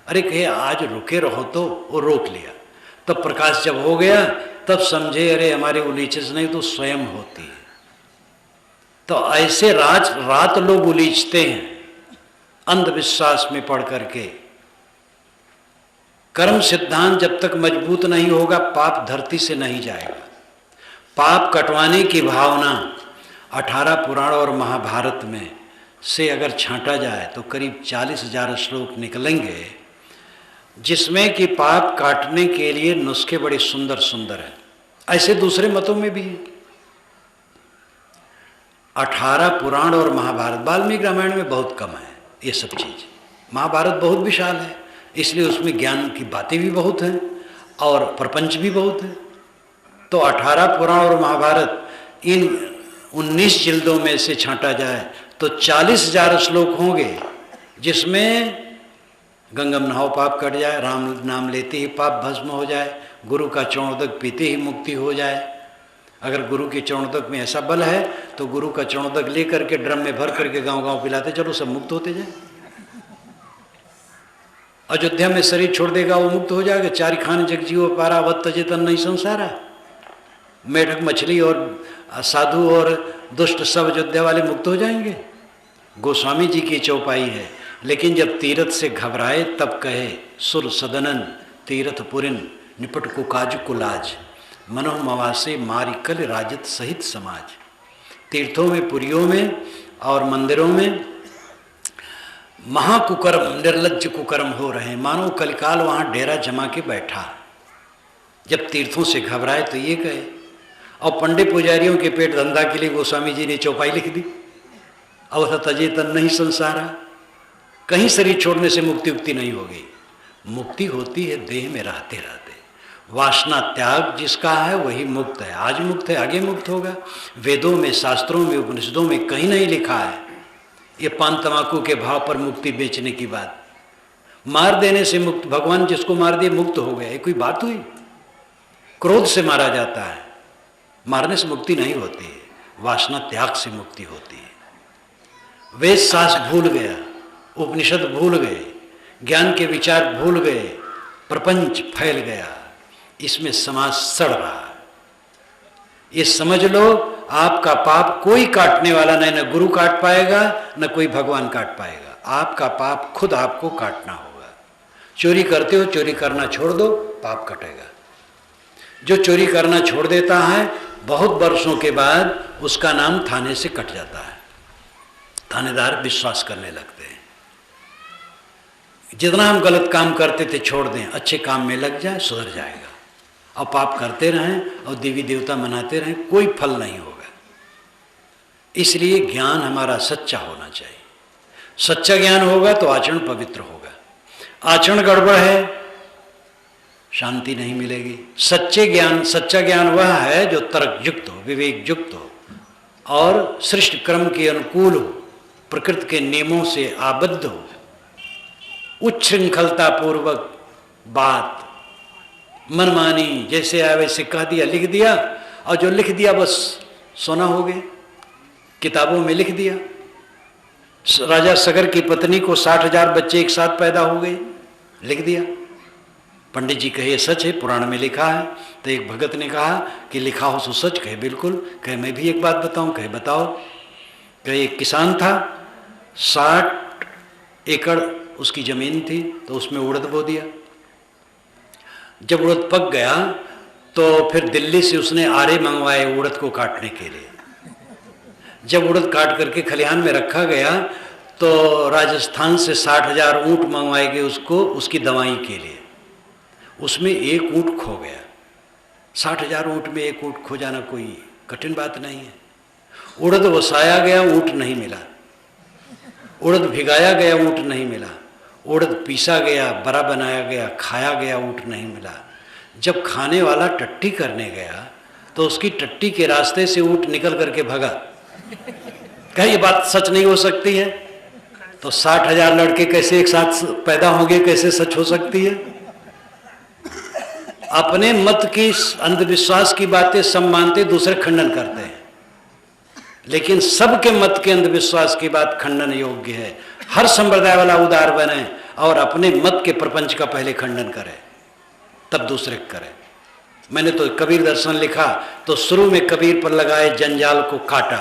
अरे कहे आज रुके रहो, तो वो रोक लिया। तब प्रकाश जब हो गया तब समझे अरे हमारे उलीचस नहीं तो स्वयं होती है। तो ऐसे रात लोग उलीचते हैं अंधविश्वास में पढ़ करके। कर्म सिद्धांत जब तक मजबूत नहीं होगा पाप धरती से नहीं जाएगा। पाप कटवाने की भावना 18 पुराण और महाभारत में से अगर छांटा जाए तो करीब 40,000 श्लोक निकलेंगे, जिसमें कि पाप काटने के लिए नुस्खे बड़े सुंदर सुंदर हैं। ऐसे दूसरे मतों में भी है। 18 पुराण और महाभारत, वाल्मीकि रामायण में बहुत कम है ये सब चीज़। महाभारत बहुत विशाल है, इसलिए उसमें ज्ञान की बातें भी बहुत हैं और प्रपंच भी बहुत है। तो 18 पुराण और महाभारत इन 19 जिल्दों में से छांटा जाए तो 40,000 श्लोक होंगे, जिसमें गंगम नहाओ पाप कट जाए, राम नाम लेते ही पाप भस्म हो जाए, गुरु का चरणोदक पीते ही मुक्ति हो जाए। अगर गुरु के चरणोदक में ऐसा बल है तो गुरु का चरणोदक ले करके ड्रम में भर करके गांव-गांव पिलाते चलो, सब मुक्त होते जाए। अयोध्या में शरीर छोड़ देगा वो मुक्त हो जाएगा। 4 खान जग जीव पारा वत चेतन नहीं संसारा। मेढक मछली और साधु और दुष्ट सब अयोध्या वाले मुक्त हो जाएंगे। गोस्वामी जी की चौपाई है। लेकिन जब तीरथ से घबराए तब कहे सुर सदनन तीरथ पुरिन निपट कुकाज कुलाज मनोह मवासे मारी कल राजत सहित समाज। तीर्थों में, पुरियों में और मंदिरों में महाकुकर्म, निर्लज्ज कुकर्म हो रहे हैं। मानो कलिकाल वहाँ डेरा जमा के बैठा। जब तीर्थों से घबराए तो ये कहे। और पंडित पुजारियों के पेट धंधा के लिए गोस्वामी जी ने चौपाई लिख दी, अवसत अचेतन नहीं संसारा। कहीं शरीर छोड़ने से मुक्ति उक्ति नहीं होगी। मुक्ति होती है देह में रहते रहते। वासना त्याग जिसका है वही मुक्त है। आज मुक्त है, आगे मुक्त होगा। वेदों में, शास्त्रों में, उपनिषदों में कहीं नहीं लिखा है ये पान तमाकू के भाव पर मुक्ति बेचने की बात। मार देने से मुक्त, भगवान जिसको मार दिए मुक्त हो गया, ये कोई बात हुई? क्रोध से मारा जाता है, मारने से मुक्ति नहीं होती है। वासना त्याग से मुक्ति होती है। वेद शास्त्र भूल गया, उपनिषद भूल गए, ज्ञान के विचार भूल गए, प्रपंच फैल गया, इसमें समाज सड़ रहा है। ये समझ लो आपका पाप कोई काटने वाला नहीं, न गुरु काट पाएगा न कोई भगवान काट पाएगा। आपका पाप खुद आपको काटना होगा। चोरी करते हो, चोरी करना छोड़ दो, पाप कटेगा। जो चोरी करना छोड़ देता है बहुत वर्षों के बाद उसका नाम थाने से कट जाता है। थानेदार विश्वास करने लगते हैं। जितना हम गलत काम करते थे छोड़ दें, अच्छे काम में लग जाए, सुधर जाएगा। और पाप करते रहें और देवी देवता मनाते रहें, कोई फल नहीं होगा। इसलिए ज्ञान हमारा सच्चा होना चाहिए। सच्चा ज्ञान होगा तो आचरण पवित्र होगा। आचरण गड़बड़ है, शांति नहीं मिलेगी। सच्चा ज्ञान वह है जो तर्क युक्त हो, विवेक युक्त हो और सृष्टि क्रम के अनुकूल हो, प्रकृति के नियमों से आबद्ध हो, उच्च श्रृंखलता पूर्वक बात, मनमानी जैसे आए वैसे कह दिया, लिख दिया, और जो लिख दिया बस सोना हो गए। किताबों में लिख दिया। राजा सगर की पत्नी को 60,000 बच्चे एक साथ पैदा हो गए, लिख दिया। पंडित जी कहे सच है, पुराण में लिखा है। तो एक भगत ने कहा कि लिखा हो तो सच। कहे बिल्कुल। कहे मैं भी एक बात बताऊं। कहे बताओ। कहे एक किसान था, 60 एकड़ उसकी जमीन थी, तो उसमें उड़द बो दिया। जब उड़द पक गया तो फिर दिल्ली से उसने आरे मंगवाए उड़द को काटने के लिए। जब उड़द काट करके खलिहान में रखा गया तो राजस्थान से 60,000 ऊँट मंगवाए गए उसको, उसकी दवाई के लिए। उसमें एक ऊँट खो गया। 60,000 ऊँट में एक ऊँट खो जाना कोई कठिन बात नहीं है। उड़द वसाया गया, ऊँट नहीं मिला। उड़द भिगाया गया, ऊँट नहीं मिला। उड़द पीसा गया, बड़ा बनाया गया, खाया गया, ऊँट नहीं मिला। जब खाने वाला टट्टी करने गया तो उसकी टट्टी के रास्ते से ऊँट निकल करके भगा। क्या ये बात सच नहीं हो सकती है? तो 60,000 लड़के कैसे एक साथ पैदा होंगे, कैसे सच हो सकती है? अपने मत की अंधविश्वास की बातें सब मानते, दूसरे खंडन करते हैं। लेकिन सबके मत के अंधविश्वास की बात खंडन योग्य है। हर संप्रदाय वाला उदार बने और अपने मत के प्रपंच का पहले खंडन करे, तब दूसरे करे। मैंने तो कबीर दर्शन लिखा तो शुरू में कबीर पर लगाए जंजाल को काटा।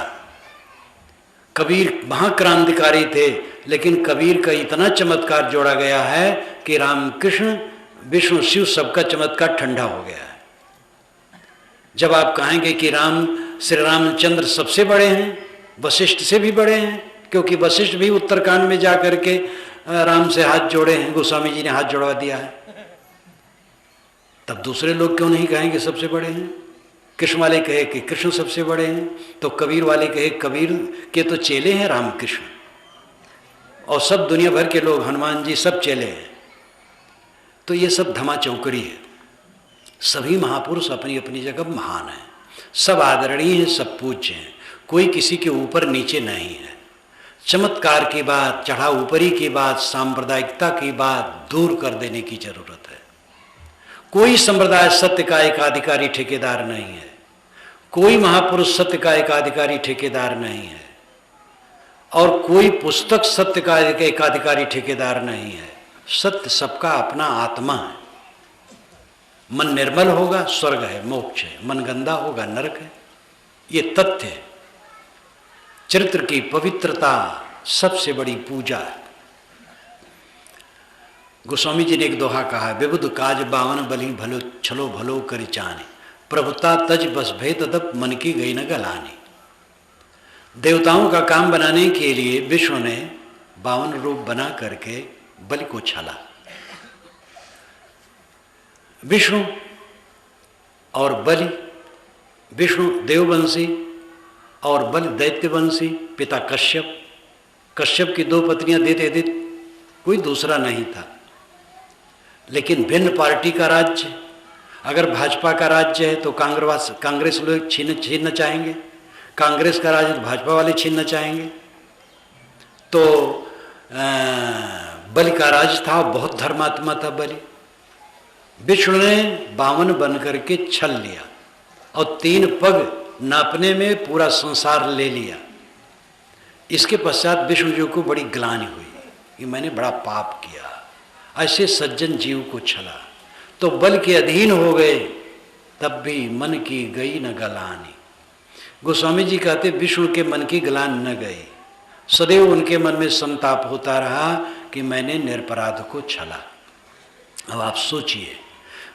कबीर महाक्रांतिकारी थे, लेकिन कबीर का इतना चमत्कार जोड़ा गया है कि रामकृष्ण विष्णु शिव सबका चमत्कार ठंडा हो गया है। जब आप कहेंगे कि श्री रामचंद्र सबसे बड़े हैं, वशिष्ठ से भी बड़े हैं, क्योंकि वशिष्ठ भी उत्तरकांड में जा करके राम से हाथ जोड़े हैं, गोस्वामी जी ने हाथ जोड़वा दिया है, तब दूसरे लोग क्यों नहीं कहेंगे सबसे बड़े हैं? कृष्ण वाले कहे कि कृष्ण सबसे बड़े हैं, तो कबीर वाले कहे कबीर के तो चेले हैं रामकृष्ण, और सब दुनिया भर के लोग हनुमान जी सब चेले हैं। तो ये सब धमा चौकड़ी है। सभी महापुरुष अपनी अपनी जगह महान हैं, सब आदरणीय हैं, सब पूज्य हैं, कोई किसी के ऊपर नीचे नहीं है। चमत्कार की बात, चढ़ा ऊपरी की बात, सांप्रदायिकता की बात दूर कर देने की जरूरत है। कोई संप्रदाय सत्य का एकाधिकारी ठेकेदार नहीं है, कोई महापुरुष सत्य का एकाधिकारी ठेकेदार नहीं है, और कोई पुस्तक सत्य का एकाधिकारी ठेकेदार नहीं है। सत्य सबका अपना आत्मा है। मन निर्मल होगा स्वर्ग है, मोक्ष है, मन गंदा होगा नरक है। ये तथ्य है। चरित्र की पवित्रता सबसे बड़ी पूजा है। गोस्वामी जी ने एक दोहा कहा है, विबुध काज बावन बलि भलो छलो भलो करि चाने, प्रभुता तज बस भय तदप मन की गई न गलानी। देवताओं का काम बनाने के लिए विष्णु ने 52 रूप बना करके बलि को छला। विष्णु और बलि, विष्णु देववंशी और बलि दैत्यवंशी, पिता कश्यप। कश्यप की 2 पत्नियां देते थे, कोई दूसरा नहीं था। लेकिन भिन्न पार्टी का राज्य, अगर भाजपा का राज्य है तो कांग्रेस लोग छीनना चाहेंगे, कांग्रेस का राज्य तो भाजपा वाले छीनना चाहेंगे। तो बलि का राज था, बहुत धर्मात्मा था बलि। विष्णु ने 52 बन करके छल लिया और 3 पग नापने में पूरा संसार ले लिया। इसके पश्चात विष्णु जी को बड़ी ग्लानि हुई कि मैंने बड़ा पाप किया, ऐसे सज्जन जीव को छला। तो बल के अधीन हो गए, तब भी मन की गई न गलानी। गोस्वामी जी कहते विष्णु के मन की गलान न गई, सदैव उनके मन में संताप होता रहा कि मैंने निरपराध को छला। अब आप सोचिए,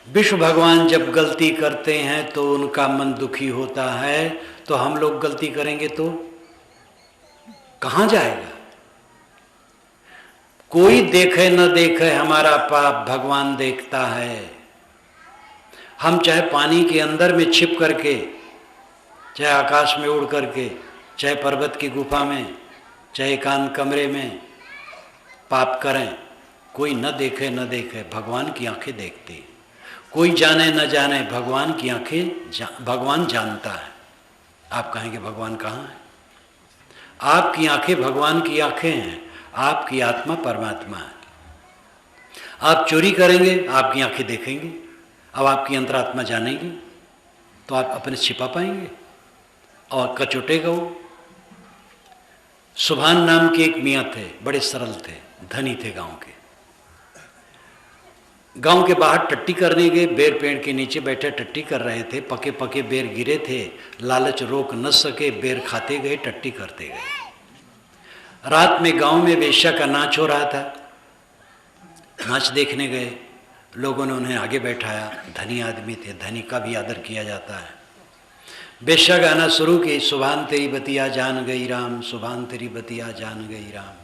विष्णु भगवान जब गलती करते हैं तो उनका मन दुखी होता है, तो हम लोग गलती करेंगे तो कहाँ जाएगा? कोई देखे न देखे हमारा पाप भगवान देखता है। हम चाहे पानी के अंदर में छिप करके, चाहे आकाश में उड़ करके, चाहे पर्वत की गुफा में, चाहे एकांत कमरे में पाप करें, कोई न देखे न देखे भगवान की आंखें देखती हैं। कोई जाने न जाने भगवान की आंखें भगवान जानता है। आप कहेंगे भगवान कहाँ है? आपकी आंखें भगवान की आंखें हैं, आपकी आत्मा परमात्मा है। आप चोरी करेंगे, आपकी आंखें देखेंगी। अब आपकी अंतरात्मा जानेगी तो आप अपने छिपा पाएंगे और कचोटेगा वो। सुभान नाम के एक मियाँ थे, बड़े सरल थे, धनी थे गांव के। गांव के बाहर टट्टी करने गए, बेर पेड़ के नीचे बैठे टट्टी कर रहे थे। पके पके बेर गिरे थे, लालच रोक न सके, बेर खाते गए, टट्टी करते गए। रात में गांव में वेश्या का नाच हो रहा था, नाच देखने गए। लोगों ने उन्हें आगे बैठाया, धनी आदमी थे, धनी का भी आदर किया जाता है। वेश्या गाना शुरू की, सुभान तेरी बतिया जान गई राम, सुभान तेरी बतिया जान गई राम।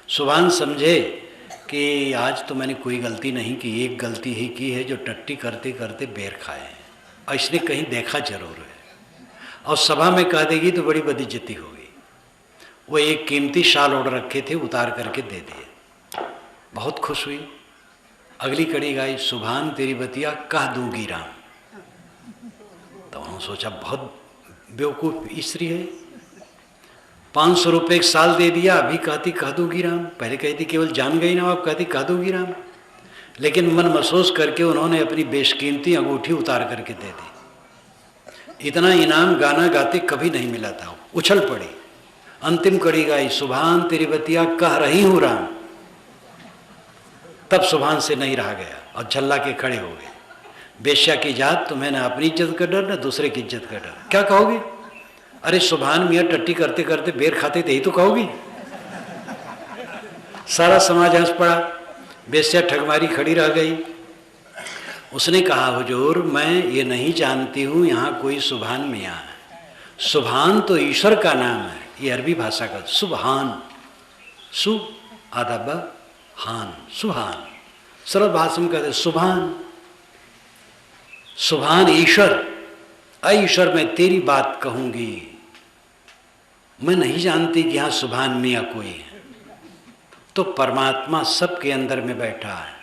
सुभान समझे कि आज तो मैंने कोई गलती नहीं की, एक गलती ही की है जो टट्टी करते करते बेर खाए हैं। और इसने कहीं देखा जरूर है, और सभा में कह देगी तो बड़ी बदइज्जती होगी। वो एक कीमती शाल ओढ़ रखे थे, उतार करके दे दिए। बहुत खुश हुई। अगली कड़ी गाई, सुभान तेरी बतिया कह दूंगी राम। तो उन्होंने सोचा बहुत बेवकूफ स्त्री है, 500 रुपये एक साल दे दिया, अभी कहती कह दूंगी राम। पहले कहती केवल जान गई ना, अब कहती कह दूंगी राम। लेकिन मन महसूस करके उन्होंने अपनी बेशकीमती अंगूठी उतार करके दे दी। इतना इनाम गाना गाते कभी नहीं मिला था। उछल पड़ी। अंतिम कड़ी गाई, सुभान तेरी बतिया कह रही हूँ राम। तब सुभान से नहीं रहा गया और झल्ला के खड़े हो गए। बेश्या की जात, तुम्हें ना अपनी इज्जत का डर ना दूसरे की इज्जत का डर, क्या कहोगे? अरे सुभान मियाँ टट्टी करते करते बेर खाते थे, यही तो कहोगी। सारा समाज हंस पड़ा। बेश्या ठगमारी खड़ी रह गई। उसने कहा, हुजूर मैं ये नहीं जानती हूँ यहाँ कोई सुभान मियाँ है। सुभान तो ईश्वर का नाम है, ये अरबी भाषा का सुभान, सु आधा ब हान, सुभान। सरल भाषा में कहते सुभान। सुभान ईश्वर। अय ईश्वर मैं तेरी बात कहूंगी, मैं नहीं जानती कि यहाँ सुभान मियाँ कोई है। तो परमात्मा सबके अंदर में बैठा है,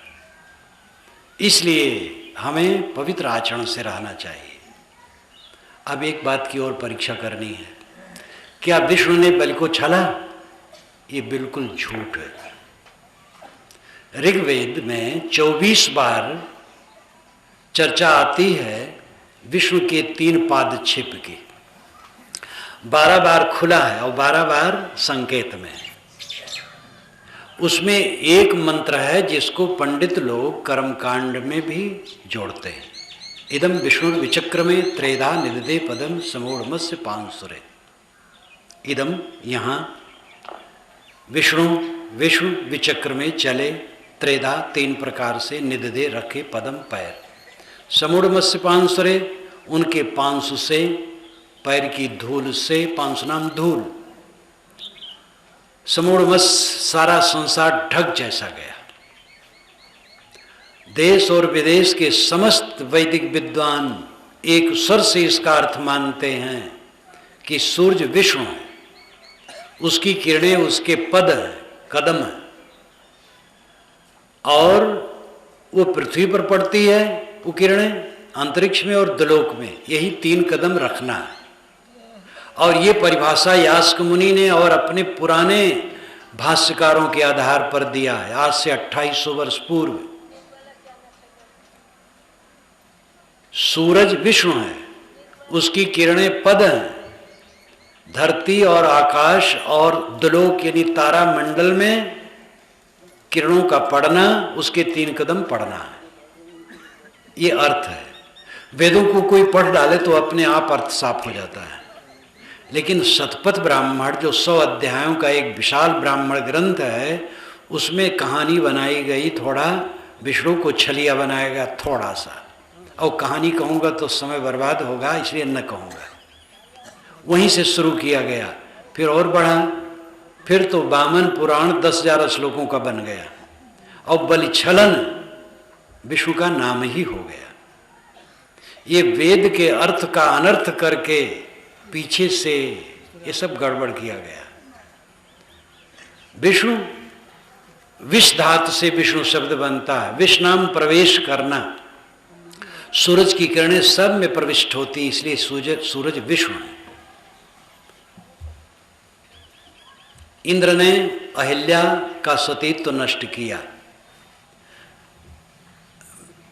इसलिए हमें पवित्र आचरण से रहना चाहिए। अब एक बात की और परीक्षा करनी है, क्या विष्णु ने बलि को छला? ये बिल्कुल झूठ है। ऋग्वेद में 24 बार चर्चा आती है विष्णु के 3 पाद छिप की। 12 बार खुला है और 12 बार संकेत में है। उसमें एक मंत्र है जिसको पंडित लोग कर्मकांड में भी जोड़ते हैं। इदम विष्णु विचक्रमे त्रेधा निददे पदम समूढ़मस्य पांसुरे। इदम यहाँ विष्णु विचक्र में चले, त्रेधा 3 प्रकार से, निददे रखे पदम पैर, समूढ़मस्य पांसुरे उनके पांसु से, पैर की धूल से, पांसु नाम धूल, समूढ़मस सारा संसार ढक जैसा गया। देश और विदेश के समस्त वैदिक विद्वान एक स्वर से इसका अर्थ मानते हैं कि सूर्य विष्णु है, उसकी किरणें उसके पद कदम है, और वो पृथ्वी पर पड़ती है, वो किरणें अंतरिक्ष में और द्युलोक में, यही 3 कदम रखना है। और ये परिभाषा यास्क मुनि ने और अपने पुराने भाष्यकारों के आधार पर दिया है, आज से 2800 वर्ष पूर्व। सूरज विष्णु है, उसकी किरणें पद हैं, धरती और आकाश और द्युलोक यानी तारा मंडल में किरणों का पड़ना, उसके 3 कदम पड़ना है। ये अर्थ है। वेदों को कोई पढ़ डाले तो अपने आप अर्थ साफ हो जाता है। लेकिन शतपथ ब्राह्मण जो 100 अध्यायों का एक विशाल ब्राह्मण ग्रंथ है, उसमें कहानी बनाई गई, थोड़ा विष्णु को छलिया बनाया गया थोड़ा सा। और कहानी कहूँगा तो समय बर्बाद होगा, इसलिए न कहूँगा। वहीं से शुरू किया गया, फिर और बढ़ा, फिर तो वामन पुराण 10,000 श्लोकों का बन गया, और बलिछलन विष्णु का नाम ही हो गया। ये वेद के अर्थ का अनर्थ करके पीछे से ये सब गड़बड़ किया गया। विष्णु, विष धातु से विष्णु शब्द बनता है, विष नाम प्रवेश करना। सूरज की किरणें सब में प्रविष्ट होती, इसलिए सूरज विष्णु है। इंद्र ने अहिल्या का सतीत्व नष्ट किया।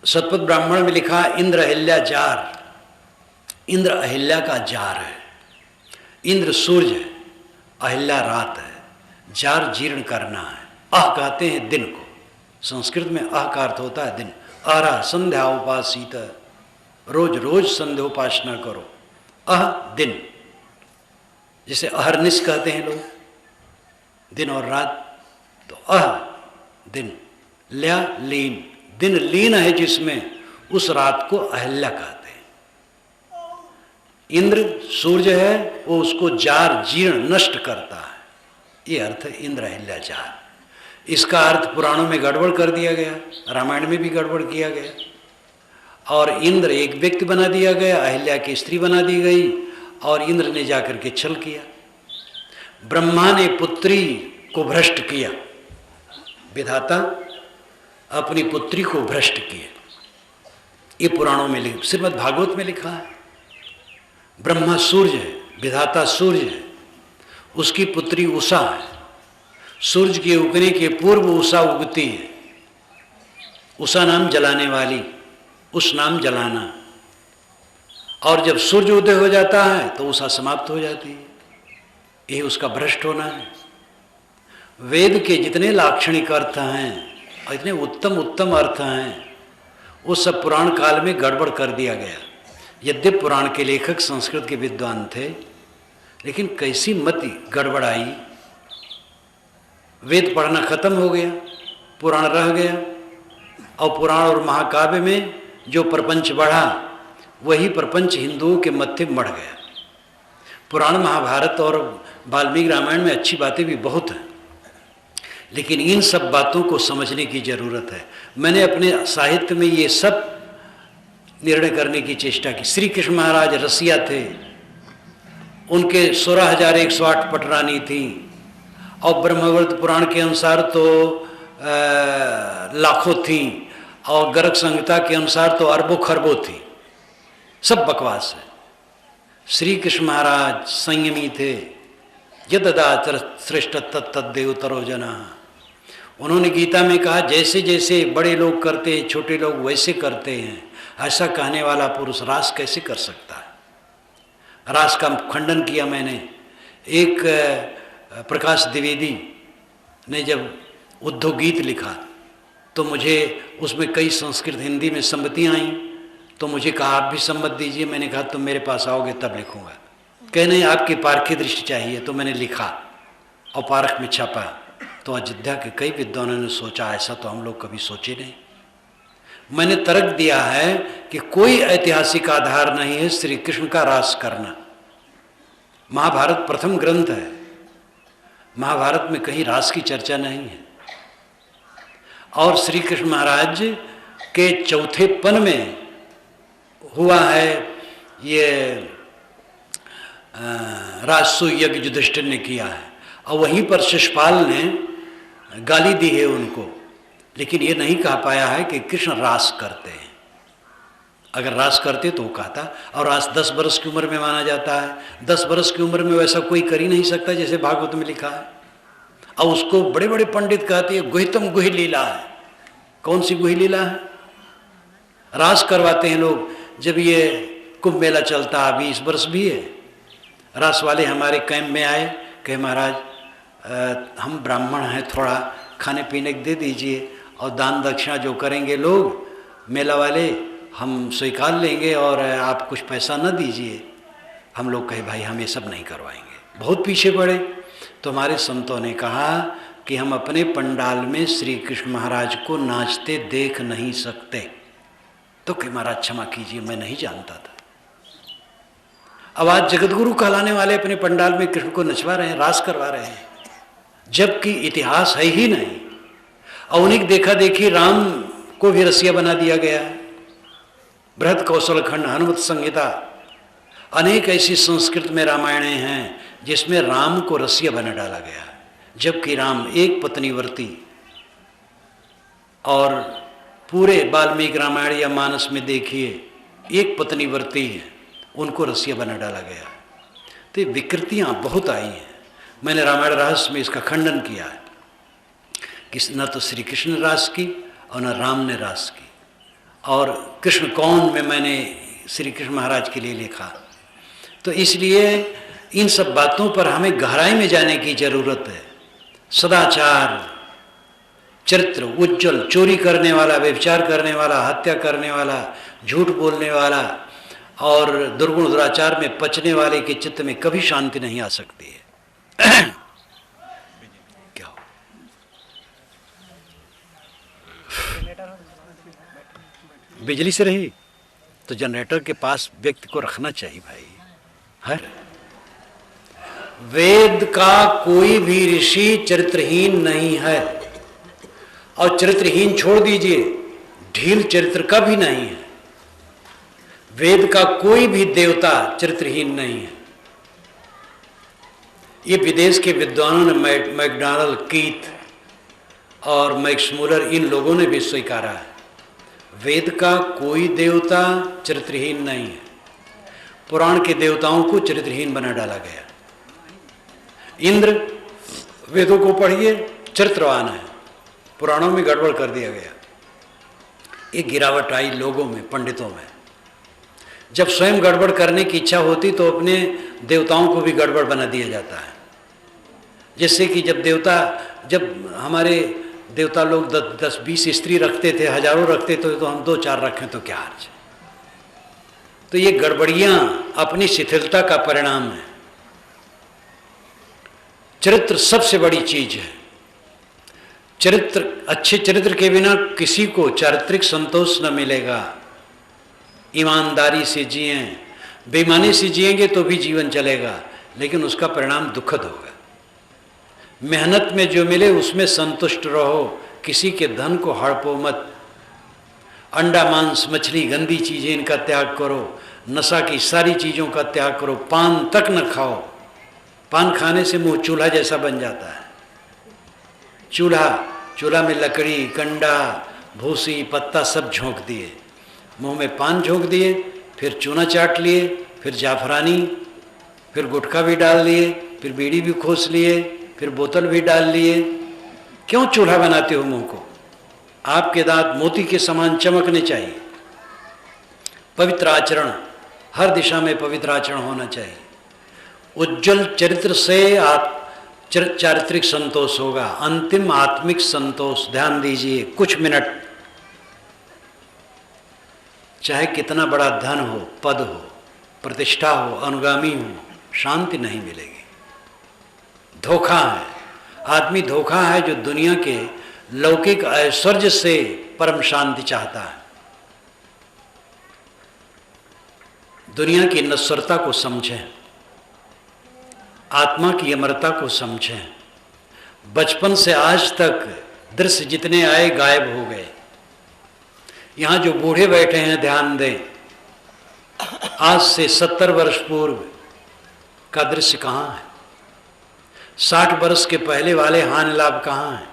शतपथ ब्राह्मण में लिखा इंद्र अहिल्या जार, इंद्र अहिल्या का जार है। इंद्र सूर्य है, अहिल्या रात है, जार जीर्ण करना है। अह कहते हैं दिन को, संस्कृत में अह का अर्थ होता है दिन। अरह संध्या उपासित, रोज रोज संध्या उपासना करो। अह दिन, जिसे अहरनिश कहते हैं लोग, दिन और रात, तो अह दिन, ल्या लीन, दिन लीन है जिसमें, उस रात को अहिल्या कहते हैं। इंद्र सूर्य है, वो उसको जार जीर्ण नष्ट करता है। ये अर्थ है इंद्र अहिल्या जार। इसका अर्थ पुराणों में गड़बड़ कर दिया गया, रामायण में भी गड़बड़ किया गया। और इंद्र एक व्यक्ति बना दिया गया, अहिल्या की स्त्री बना दी गई और इंद्र ने जाकर के छल किया। ब्रह्मा ने पुत्री को भ्रष्ट किया, विधाता अपनी पुत्री को भ्रष्ट किया। ये पुराणों में लिखा, श्रीमद् भागवत में लिखा है। ब्रह्मा सूर्य है, विधाता सूर्य है, उसकी पुत्री उषा है। सूर्य के उगने के पूर्व उषा उगती है। उषा नाम जलाने वाली, उस नाम जलाना। और जब सूर्य उदय हो जाता है तो उषा समाप्त हो जाती है। यही उसका भ्रष्ट होना है। वेद के जितने लाक्षणिक अर्थ हैं और इतने उत्तम उत्तम अर्थ हैं, वो सब पुराण काल में गड़बड़ कर दिया गया। यद्यपि पुराण के लेखक संस्कृत के विद्वान थे, लेकिन कैसी मति गड़बड़ाई। वेद पढ़ना खत्म हो गया, पुराण रह गया, और पुराण और महाकाव्य में जो प्रपंच बढ़ा वही प्रपंच हिंदुओं के मत्थे मढ़ गया। पुराण महाभारत और वाल्मीकि रामायण में अच्छी बातें भी बहुत हैं, लेकिन इन सब बातों को समझने की जरूरत है। मैंने अपने साहित्य में ये सब निर्णय करने की चेष्टा की। श्री कृष्ण महाराज रसिया थे, उनके 16,108 पटरानी थी, और ब्रह्मवर्त पुराण के अनुसार तो लाखों थी, और गर्ग संहिता के अनुसार तो अरबों खरबों थी। सब बकवास है। श्री कृष्ण महाराज संयमी थे। यददा श्रेष्ठ तत्तदेव तरो जना। उन्होंने गीता में कहा, जैसे जैसे बड़े लोग करते हैं छोटे लोग वैसे करते हैं। ऐसा कहने वाला पुरुष रास कैसे कर सकता है। रास का खंडन किया मैंने। एक प्रकाश द्विवेदी ने जब उद्धव गीत लिखा तो मुझे उसमें कई संस्कृत हिंदी में सम्मतियाँ आईं, तो मुझे कहा आप भी सम्मत दीजिए। मैंने कहा तुम मेरे पास आओगे तब लिखूँगा। कहे नहीं, आपकी पारखी दृष्टि चाहिए। तो मैंने लिखा और पारख में छपा। तो अयोध्या के कई विद्वानों ने सोचा, ऐसा तो हम लोग कभी सोचे नहीं। मैंने तर्क दिया है कि कोई ऐतिहासिक आधार नहीं है श्री कृष्ण का रास करना। महाभारत प्रथम ग्रंथ है, महाभारत में कहीं रास की चर्चा नहीं है। और श्री कृष्ण महाराज के चौथे पन में हुआ है ये राजसु यज्ञ युधिष्ठिर ने किया है, और वहीं पर शिशुपाल ने गाली दी है उनको। लेकिन ये नहीं कह पाया है कि कृष्ण रास करते हैं। अगर रास करते तो वो कहता। और रास 10 बरस की उम्र में माना जाता है। 10 बरस की उम्र में वैसा कोई कर ही नहीं सकता जैसे भागवत में लिखा है। और उसको बड़े बड़े पंडित कहते हैं गुहितम गुहि लीला है। कौन सी गुहि लीला है? रास करवाते हैं लोग। जब ये कुंभ मेला चलता, अभी इस वर्ष भी है, रास वाले हमारे कैंप में आए, कहे महाराज हम ब्राह्मण हैं, थोड़ा खाने पीने दे दीजिए, और दान दक्षिणा जो करेंगे लोग मेला वाले हम स्वीकार लेंगे, और आप कुछ पैसा न दीजिए। हम लोग कहे भाई हम ये सब नहीं करवाएंगे। बहुत पीछे पड़े। तो हमारे संतों ने कहा कि हम अपने पंडाल में श्री कृष्ण महाराज को नाचते देख नहीं सकते। तो कहे महाराज क्षमा कीजिए, मैं नहीं जानता था। अब आज जगतगुरु कहलाने वाले अपने पंडाल में कृष्ण को नचवा रहे हैं, रास करवा रहे हैं, जबकि इतिहास है ही नहीं। और उन्हीं देखा देखी राम को भी रसिया बना दिया गया है। बृहद कौशल खंड, हनुमत संहिता, अनेक ऐसी संस्कृत में रामायणें हैं जिसमें राम को रसिया बना डाला गया है, जबकि राम एक पत्नीवर्ती। और पूरे वाल्मीकि रामायण या मानस में देखिए एक पत्नीवर्ती है, उनको रसिया बना डाला गया। तो ये विकृतियाँ बहुत आई हैं। मैंने रामायण रहस्य में इसका खंडन किया है कि न तो श्री कृष्ण ने रास की और न राम ने रास की। और कृष्ण कौन में मैंने श्री कृष्ण महाराज के लिए लिखा। तो इसलिए इन सब बातों पर हमें गहराई में जाने की जरूरत है। सदाचार, चरित्र उज्जवल, चोरी करने वाला, व्यभिचार करने वाला, हत्या करने वाला, झूठ बोलने वाला और दुर्गुण दुराचार में पचने वाले के चित्त में कभी शांति नहीं आ सकती है। क्या हो? बिजली से रही तो जनरेटर के पास व्यक्ति को रखना चाहिए भाई। हर वेद का कोई भी ऋषि चरित्रहीन नहीं है, और चरित्रहीन छोड़ दीजिए, ढील चरित्र का भी नहीं है। वेद का कोई भी देवता चरित्रहीन नहीं है। ये विदेश के विद्वानों ने, मैकडॉनल्ड, कीथ और मैक्स मूलर, इन लोगों ने भी स्वीकारा है, वेद का कोई देवता चरित्रहीन नहीं है। पुराण के देवताओं को चरित्रहीन बना डाला गया। इंद्र, वेदों को पढ़िए, चरित्रवान है, पुराणों में गड़बड़ कर दिया गया। एक गिरावट आई लोगों में, पंडितों में। जब स्वयं गड़बड़ करने की इच्छा होती तो अपने देवताओं को भी गड़बड़ बना दिया जाता है। जिससे कि जब हमारे देवता लोग 10-20 स्त्री रखते थे, हजारों रखते थे, तो हम 2-4 रखें तो क्या हर्ज है। तो ये गड़बड़ियां अपनी शिथिलता का परिणाम है। चरित्र सबसे बड़ी चीज है। चरित्र, अच्छे चरित्र के बिना किसी को चारित्रिक संतोष न मिलेगा। ईमानदारी से जिए, बेईमानी से जिएंगे तो भी जीवन चलेगा, लेकिन उसका परिणाम दुखद होगा। मेहनत में जो मिले उसमें संतुष्ट रहो, किसी के धन को हड़पो मत। अंडा, मांस, मछली, गंदी चीजें, इनका त्याग करो। नशा की सारी चीजों का त्याग करो। पान तक न खाओ। पान खाने से मुंह चूल्हा जैसा बन जाता है। चूल्हा में लकड़ी, कंडा, भूसी, पत्ता सब झोंक दिए, मुंह में पान झोंक दिए, फिर चूना चाट लिए, फिर जाफरानी, फिर गुटखा भी डाल लिए, फिर बीड़ी भी खोस लिए, फिर बोतल भी डाल लिए। क्यों चूल्हा बनाते हो मुंह को? आपके दांत मोती के समान चमकने चाहिए। पवित्र आचरण, हर दिशा में पवित्र आचरण होना चाहिए। उज्जवल चरित्र से आप चारित्रिक संतोष होगा, अंतिम आत्मिक संतोष। ध्यान दीजिए, कुछ मिनट, चाहे कितना बड़ा धन हो, पद हो, प्रतिष्ठा हो, अनुगामी हो, शांति नहीं मिलेगी। धोखा है, आदमी धोखा है जो दुनिया के लौकिक ऐश्वर्य से परम शांति चाहता है। दुनिया की नश्वरता को समझें, आत्मा की अमरता को समझें। बचपन से आज तक दृश्य जितने आए गायब हो गए। यहाँ जो बूढ़े बैठे हैं ध्यान दें, आज से 70 वर्ष पूर्व का दृश्य कहाँ है? 60 वर्ष के पहले वाले हानि लाभ कहाँ हैं?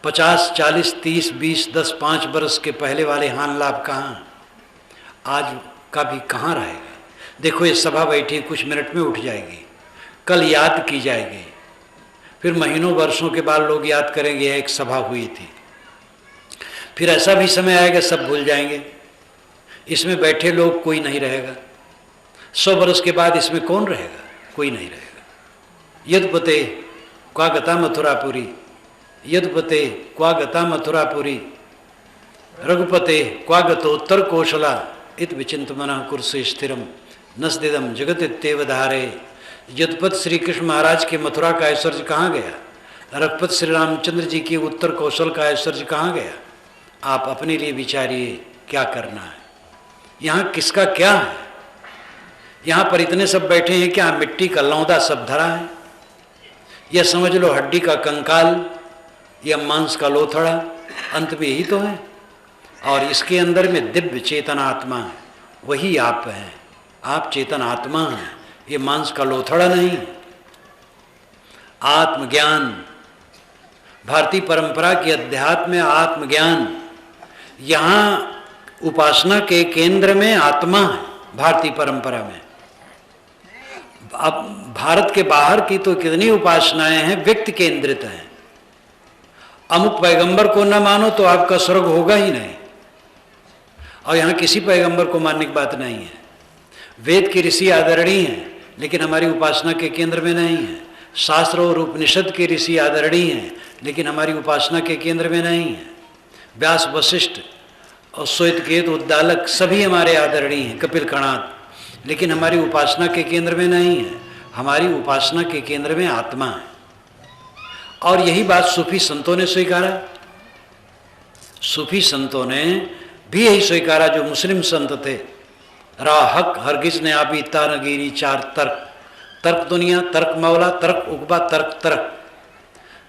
50, 40, 30, 20, 10, 5 वर्ष के पहले वाले हानि लाभ कहाँ हैं? आज का भी कहाँ रहेगा? देखो, ये सभा बैठी, कुछ मिनट में उठ जाएगी, कल याद की जाएगी, फिर महीनों वर्षों के बाद लोग याद करेंगे एक सभा हुई थी। फिर ऐसा भी समय आएगा सब भूल जाएंगे, इसमें बैठे लोग कोई नहीं रहेगा। 100 वर्ष के बाद इसमें कौन रहेगा? कोई नहीं रहेगा। यदुपते क्वा गता मथुरापुरी, यदुपते क्वा गता मथुरापुरी, रघुपते क्वा गतोत्तर कौशला, इत विचिंत मनः कुरुषु स्थिरम नस्दिदम जगत इत्येव धारे। यदुपति श्री कृष्ण महाराज के मथुरा का ऐश्वर्य कहाँ गया? रघुपति श्री रामचंद्र जी की उत्तर कौशल का ऐश्वर्य कहाँ गया? आप अपने लिए विचारिए क्या करना है। यहाँ किसका क्या है? यहाँ पर इतने सब बैठे हैं, क्या मिट्टी का लौंदा सब धरा है? या समझ लो हड्डी का कंकाल या मांस का लोथड़ा, अंत में यही तो है। और इसके अंदर में दिव्य चेतन आत्मा है, वही आप हैं। आप चेतन आत्मा हैं, ये मांस का लोथड़ा नहीं। आत्मज्ञान, भारतीय परंपरा की अध्यात्म में आत्मज्ञान, यहाँ उपासना के केंद्र में आत्मा है। भारतीय परंपरा में, अब भारत के बाहर की तो कितनी उपासनाएं हैं, व्यक्ति केंद्रित हैं। अमुक पैगंबर को न मानो तो आपका स्वर्ग होगा ही नहीं, और यहाँ किसी पैगंबर को मानने की बात नहीं है। वेद के ऋषि आदरणीय हैं, लेकिन हमारी उपासना के केंद्र में नहीं है। शास्त्र और उपनिषद के ऋषि आदरणीय हैं, लेकिन हमारी उपासना के केंद्र में नहीं है। व्यास, वशिष्ठ और श्वेतकेतु, उद्दालक सभी हमारे आदरणीय हैं, कपिल, कणाद, लेकिन हमारी उपासना के केंद्र में नहीं है। हमारी उपासना के केंद्र में आत्मा है। और यही बात सूफी संतों ने स्वीकारा। सूफी संतों ने भी यही स्वीकारा जो मुस्लिम संत थे। हक हरगिज ने आबी तानगीरी चार तर्क, तर्क दुनिया, तर्क मौला, तर्क उकबा, तर्क तरक।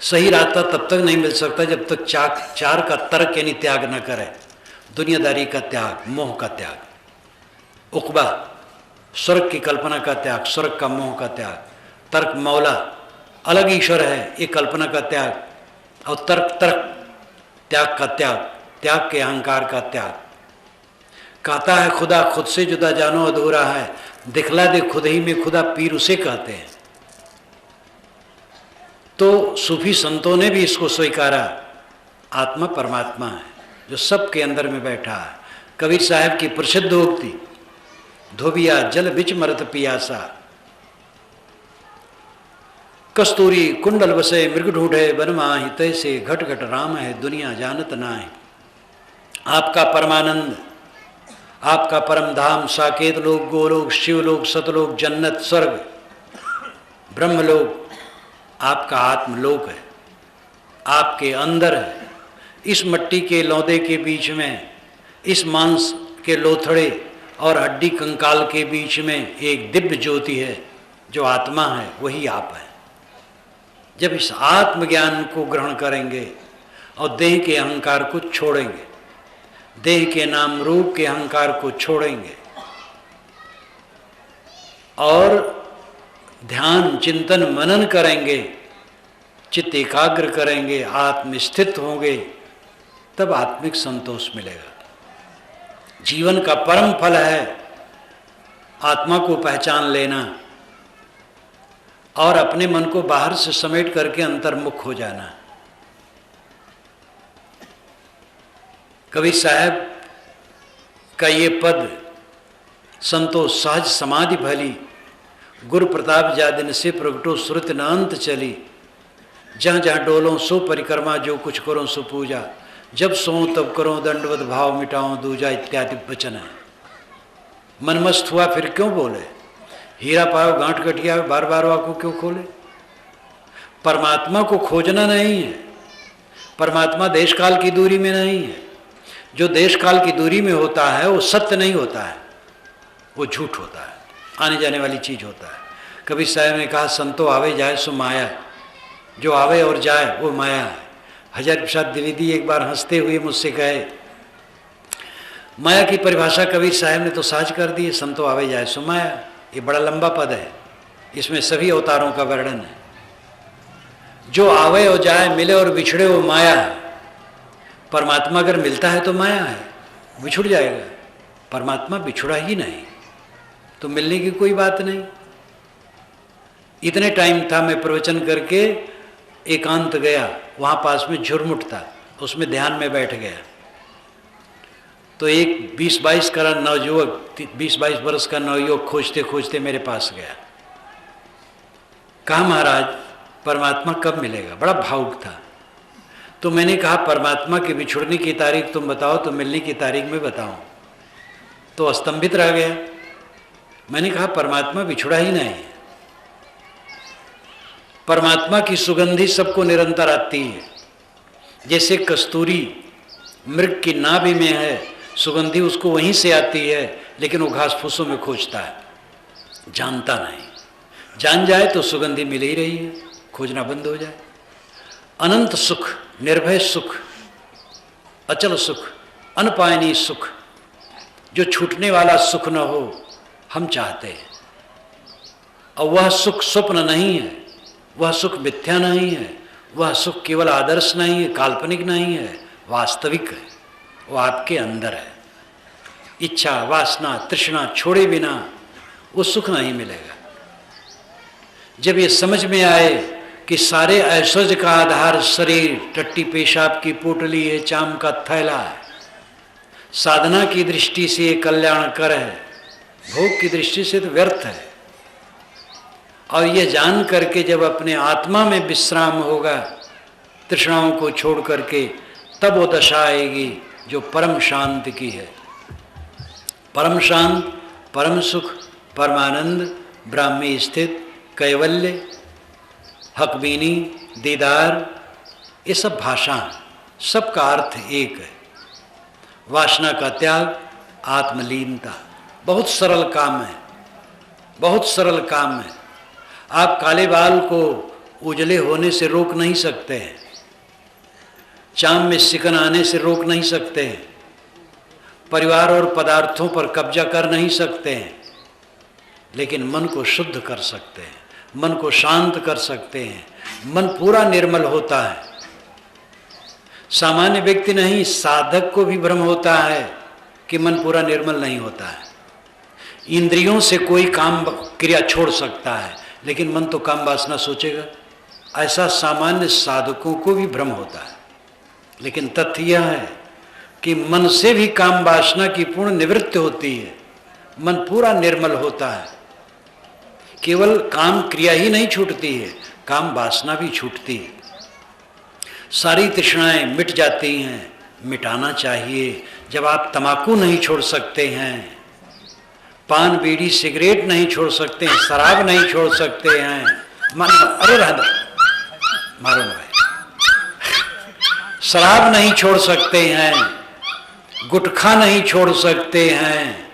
सही रास्ता तब तक नहीं मिल सकता जब तक चार का तर्क यानी त्याग न करे। दुनियादारी का त्याग, मोह का त्याग। उक़बा, स्वर्ग की कल्पना का त्याग, स्वर्ग का मोह का त्याग। तर्क मौला, अलग ईश्वर है, ये कल्पना का त्याग। और तर्क तर्क त्याग का त्याग, त्याग के अहंकार का त्याग। कहता है खुदा खुद से जुदा जानो अधूरा है, दिखला दे खुद ही में खुदा, पीर उसे कहते हैं। तो सूफी संतों ने भी इसको स्वीकारा, आत्मा परमात्मा है जो सबके अंदर में बैठा है। कबीर साहब की प्रसिद्ध उक्ति, धोबिया जल बिच मरत पियासा, कस्तूरी कुंडल बसे मृग ढूंढे वन माहि, तैसे घट घट राम है दुनिया जानत नाहि। आपका परमानंद, आपका परम धाम, साकेत लोक, गोलोक, शिवलोक, सतलोक, जन्नत, स्वर्ग, ब्रह्मलोक आपका आत्मलोक है, आपके अंदर है। इस मट्टी के लौदे के बीच में, इस मांस के लोथड़े और हड्डी कंकाल के बीच में एक दिव्य ज्योति है जो आत्मा है, वही आप है। जब इस आत्मज्ञान को ग्रहण करेंगे और देह के अहंकार को छोड़ेंगे, देह के नाम रूप के अहंकार को छोड़ेंगे और ध्यान चिंतन मनन करेंगे, चित्त एकाग्र करेंगे, आत्मस्थित होंगे, तब आत्मिक संतोष मिलेगा। जीवन का परम फल है आत्मा को पहचान लेना और अपने मन को बाहर से समेट करके अंतर्मुख हो जाना। कबीर साहब का ये पद, संतोष सहज समाधि भली, गुरु प्रताप जा दिन से प्रगटो सुरत न अंत चली, जहाँ जहाँ डोलों सो परिक्रमा, जो कुछ करो सो पूजा, जब सोऊं तब करो दंडवत भाव मिटाऊं दूजा, इत्यादि वचन है। मनमस्त हुआ फिर क्यों बोले, हीरा पाओ गांठ कटिया बार बार वाको क्यों खोले। परमात्मा को खोजना नहीं है, परमात्मा देश काल की दूरी में नहीं है। जो देश काल की दूरी में होता है वो सत्य नहीं होता है, वो झूठ होता है, आने जाने वाली चीज होता है। कबीर साहब ने कहा संतो आवे जाए सो माया, जो आवे और जाए वो माया है। हजारी प्रसाद द्विवेदी एक बार हंसते हुए मुझसे कहे, माया की परिभाषा कबीर साहब ने तो साझ कर दी, संतो आवे जाए सो माया। ये बड़ा लंबा पद है, इसमें सभी अवतारों का वर्णन है। जो आवे और जाए, मिले और बिछड़े वो माया है। परमात्मा अगर मिलता है तो माया है, बिछुड़ जाएगा। परमात्मा बिछुड़ा ही नहीं तो मिलने की कोई बात नहीं। इतने टाइम था मैं प्रवचन करके एकांत गया, वहाँ पास में झुरमुट था, उसमें ध्यान में बैठ गया। तो एक 20-22 का नवयुवक, 20-22 वर्ष का नवयुवक खोजते खोजते मेरे पास गया। कहा महाराज परमात्मा कब मिलेगा? बड़ा भावुक था। तो मैंने कहा परमात्मा के बिछुड़ने की तारीख तुम बताओ तो मिलने की तारीख में बताऊं। तो स्तंभित रह गया। मैंने कहा परमात्मा बिछुड़ा ही नहीं, परमात्मा की सुगंधी सबको निरंतर आती है। जैसे कस्तूरी मृग की नाभि में है, सुगंधी उसको वहीं से आती है, लेकिन वो घास फूसों में खोजता है, जानता नहीं। जान जाए तो सुगंधी मिल ही रही है, खोजना बंद हो जाए। अनंत सुख, निर्भय सुख, अचल सुख, अनपायनी सुख, जो छूटने वाला सुख न हो, हम चाहते हैं। और वह सुख स्वप्न नहीं है, वह सुख मिथ्या नहीं है, वह सुख केवल आदर्श नहीं है, काल्पनिक नहीं है, वास्तविक है। वो आपके अंदर है। इच्छा वासना तृष्णा छोड़े बिना वो सुख नहीं मिलेगा। जब ये समझ में आए कि सारे ऐश्वर्य का आधार शरीर, टट्टी पेशाब की पोटली है, चाम का थैला है, साधना की दृष्टि से कल्याणकर है, भोग की दृष्टि से तो व्यर्थ है। और यह जान करके जब अपने आत्मा में विश्राम होगा, तृष्णाओं को छोड़ करके, तब वो दशा आएगी जो परम शांति की है। परम शांत, परम सुख, परमानंद, ब्राह्मी स्थित, कैवल्य, हकबीनी, दीदार, ये सब भाषा, सबका अर्थ एक है। वासना का त्याग, आत्मलीनता, बहुत सरल काम है, बहुत सरल काम है। आप काले बाल को उजले होने से रोक नहीं सकते हैं, चाम में सिकन आने से रोक नहीं सकते हैं, परिवार और पदार्थों पर कब्जा कर नहीं सकते हैं, लेकिन मन को शुद्ध कर सकते हैं, मन को शांत कर सकते हैं, मन पूरा निर्मल होता है। सामान्य व्यक्ति नहीं, साधक को भी भ्रम होता है कि मन पूरा निर्मल नहीं होता है। इंद्रियों से कोई काम क्रिया छोड़ सकता है, लेकिन मन तो काम वासना सोचेगा। ऐसा सामान्य साधकों को भी भ्रम होता है, लेकिन तथ्य यह है कि मन से भी काम वासना की पूर्ण निवृत्ति होती है, मन पूरा निर्मल होता है। केवल काम क्रिया ही नहीं छूटती है, काम वासना भी छूटती है। सारी तृष्णाएं मिट जाती हैं, मिटाना चाहिए। जब आप तंबाकू नहीं छोड़ सकते हैं, पान बीड़ी सिगरेट नहीं छोड़ सकते हैं, शराब नहीं छोड़ सकते हैं, अरे रहना मारो भाई, शराब नहीं छोड़ सकते हैं, गुटखा नहीं छोड़ सकते हैं,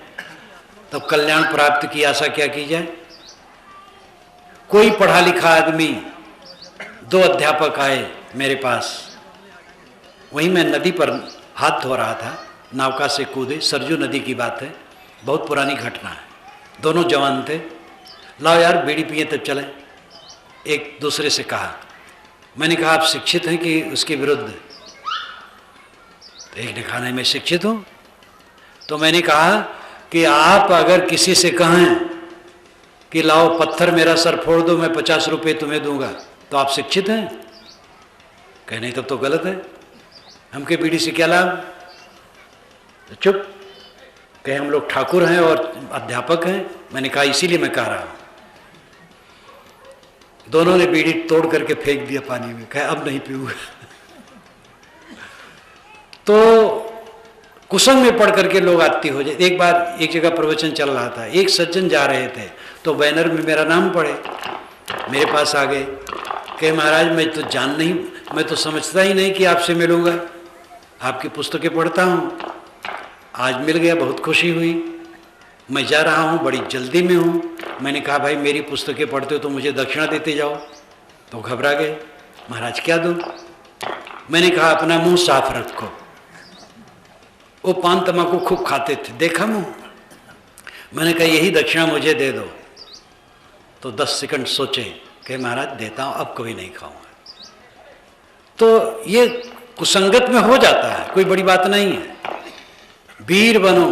तो कल्याण प्राप्त की आशा क्या की जाए। कोई पढ़ा लिखा आदमी, 2 अध्यापक आए मेरे पास, वहीं मैं नदी पर हाथ धो रहा था, नौका से कूदे, सरजू नदी की बात है, बहुत पुरानी घटना है। दोनों जवान थे, लाओ यार बीड़ी पिए तब चले, एक दूसरे से कहा। मैंने कहा आप शिक्षित हैं कि उसके विरुद्ध? तो एक ने कहा नहीं मैं शिक्षित हूँ। तो मैंने कहा कि आप अगर किसी से कहें कि लाओ पत्थर मेरा सर फोड़ दो, मैं 50 रुपये तुम्हें दूंगा, तो आप शिक्षित हैं? कहे नहीं तब तो गलत है, हमके बीड़ी से क्या लाभ। तो चुप। कहे हम लोग ठाकुर हैं और अध्यापक हैं। मैंने कहा इसीलिए मैं कह रहा हूं। दोनों ने बीड़ी तोड़ करके फेंक दिया पानी में, कहे अब नहीं पीऊंगा। तो कुसंग में पढ़ करके लोग आती हो जाए। एक बार एक जगह प्रवचन चल रहा था, एक सज्जन जा रहे थे, तो बैनर में मेरा नाम पढ़े, मेरे पास आ गए, कहे महाराज मैं तो समझता ही नहीं कि आपसे मिलूंगा, आपकी पुस्तकें पढ़ता हूँ, आज मिल गया, बहुत खुशी हुई, मैं जा रहा हूँ, बड़ी जल्दी में हूँ। मैंने कहा भाई मेरी पुस्तकें पढ़ते हो तो मुझे दक्षिणा देते जाओ। तो घबरा गए, महाराज क्या दूँ। मैंने कहा अपना मुंह साफ रखो। वो पान तम्बाकू खूब खाते थे, देखा मुंह। मैंने कहा यही दक्षिणा मुझे दे दो। तो 10 सेकंड सोचे कि महाराज देता हूँ, अब कभी नहीं खाऊंगा। तो ये कुसंगत में हो जाता है, कोई बड़ी बात नहीं है। वीर बनो,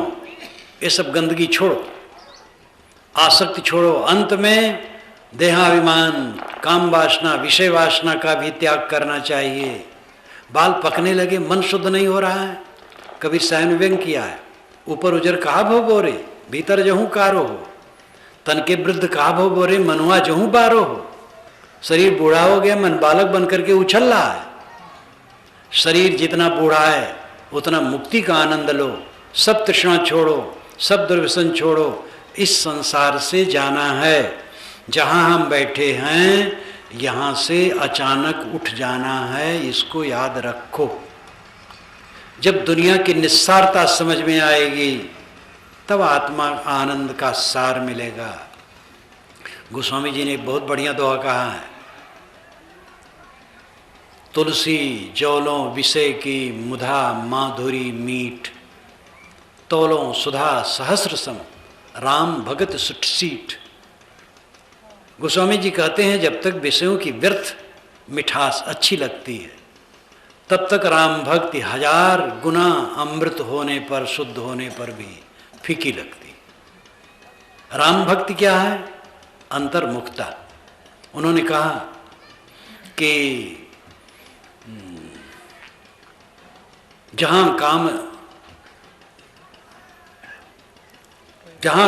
ये सब गंदगी छोड़ो, आसक्ति छोड़ो। अंत में देहाभिमान, काम वासना, विषय वासना का भी त्याग करना चाहिए। बाल पकने लगे, मन शुद्ध नहीं हो रहा है। कबीर साहब ने व्यंग किया है, ऊपर उजर कहा भो बोरे, भीतर जहूँ कारो हो, तन के वृद्ध कहा भो बोरे, मनुआ जहूँ बारो हो। शरीर बूढ़ा हो गया, मन बालक बन करके उछल रहा है। शरीर जितना बूढ़ा है उतना मुक्ति का आनंद लो, सब तृष्णा छोड़ो, सब दुर्व्यसन छोड़ो। इस संसार से जाना है, जहाँ हम बैठे हैं यहाँ से अचानक उठ जाना है, इसको याद रखो। जब दुनिया की निस्सारता समझ में आएगी तब आत्मा आनंद का सार मिलेगा। गोस्वामी जी ने एक बहुत बढ़िया दोहा कहा है, तुलसी जौलों विषय की मुधा माधुरी मीठ, तौलों सुधा सहस्र सम राम भगत सुठसीठ। गोस्वामी जी कहते हैं जब तक विषयों की व्यर्थ मिठास अच्छी लगती है तब तक राम भक्ति 1000 गुना अमृत होने पर, शुद्ध होने पर भी फीकी लगती। राम भक्ति क्या है? अंतर्मुखता। उन्होंने कहा कि जहां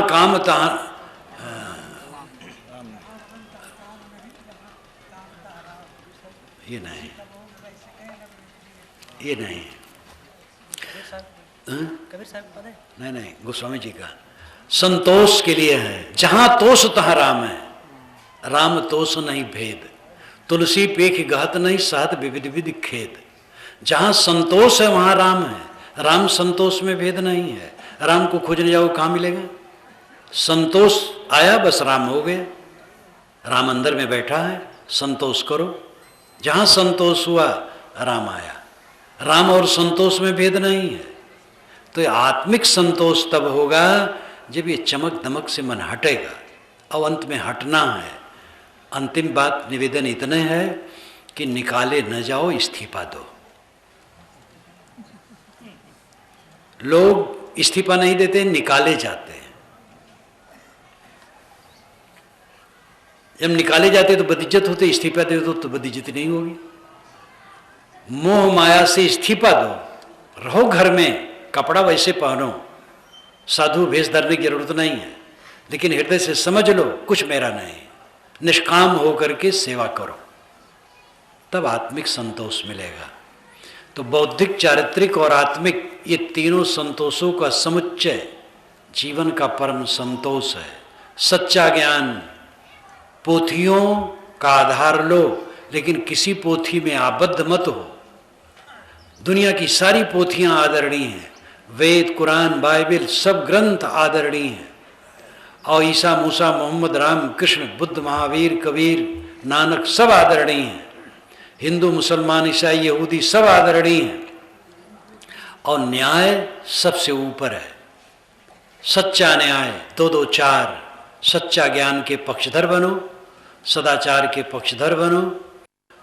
काम तहां ये नहीं कबीर साहब पता है? नहीं गोस्वामी जी का संतोष के लिए है। जहां तोष तहां राम है, राम तोष नहीं भेद, तुलसी पेख गहत नहीं सहत विविध विधि खेद। जहां संतोष है वहां राम है, राम संतोष में भेद नहीं है। राम को खोजने जाओ कहाँ मिलेगा? संतोष आया बस राम हो गया। राम अंदर में बैठा है, संतोष करो। जहां संतोष हुआ राम आया। राम और संतोष में भेद नहीं है। तो ये आत्मिक संतोष तब होगा जब ये चमक दमक से मन हटेगा। अब अंत में हटना है। अंतिम बात निवेदन इतने है कि निकाले न जाओ, इस्तीफा दो। लोग इस्तीफा नहीं देते, निकाले जाते हैं। जब निकाले जाते तो बदिज्जत होते, इस्तीफा दे दो तो बदिज्जती नहीं होगी। मोह माया से इस्तीफा दो, रहो घर में, कपड़ा वैसे पहनो, साधु भेष धरने की जरूरत नहीं है, लेकिन हृदय से समझ लो कुछ मेरा नहीं, निष्काम होकर के सेवा करो, तब आत्मिक संतोष मिलेगा। तो बौद्धिक, चारित्रिक और आत्मिक ये तीनों संतोषों का समुच्चय जीवन का परम संतोष है। सच्चा ज्ञान, पोथियों का आधार लो, लेकिन किसी पोथी में आबद्ध मत हो। दुनिया की सारी पोथियां आदरणीय हैं, वेद, कुरान, बाइबल सब ग्रंथ आदरणीय हैं, और ईसा, मूसा, मोहम्मद, राम, कृष्ण, बुद्ध, महावीर, कबीर, नानक सब आदरणीय हैं। हिंदू, मुसलमान, ईसाई, यहूदी सब आदरणीय हैं, और न्याय सबसे ऊपर है। सच्चा न्याय, दो दो चार, सच्चा ज्ञान के पक्षधर बनो, सदाचार के पक्षधर बनो,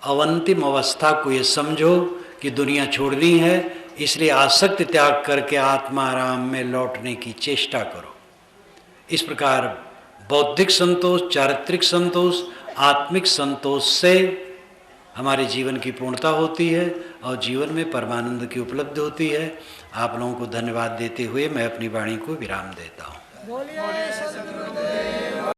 और अंतिम अवस्था को ये समझो कि दुनिया छोड़नी है, इसलिए आसक्ति त्याग करके आत्माराम में लौटने की चेष्टा करो। इस प्रकार बौद्धिक संतोष, चारित्रिक संतोष, आत्मिक संतोष से हमारे जीवन की पूर्णता होती है और जीवन में परमानंद की उपलब्धि होती है। आप लोगों को धन्यवाद देते हुए मैं अपनी वाणी को विराम देता हूँ।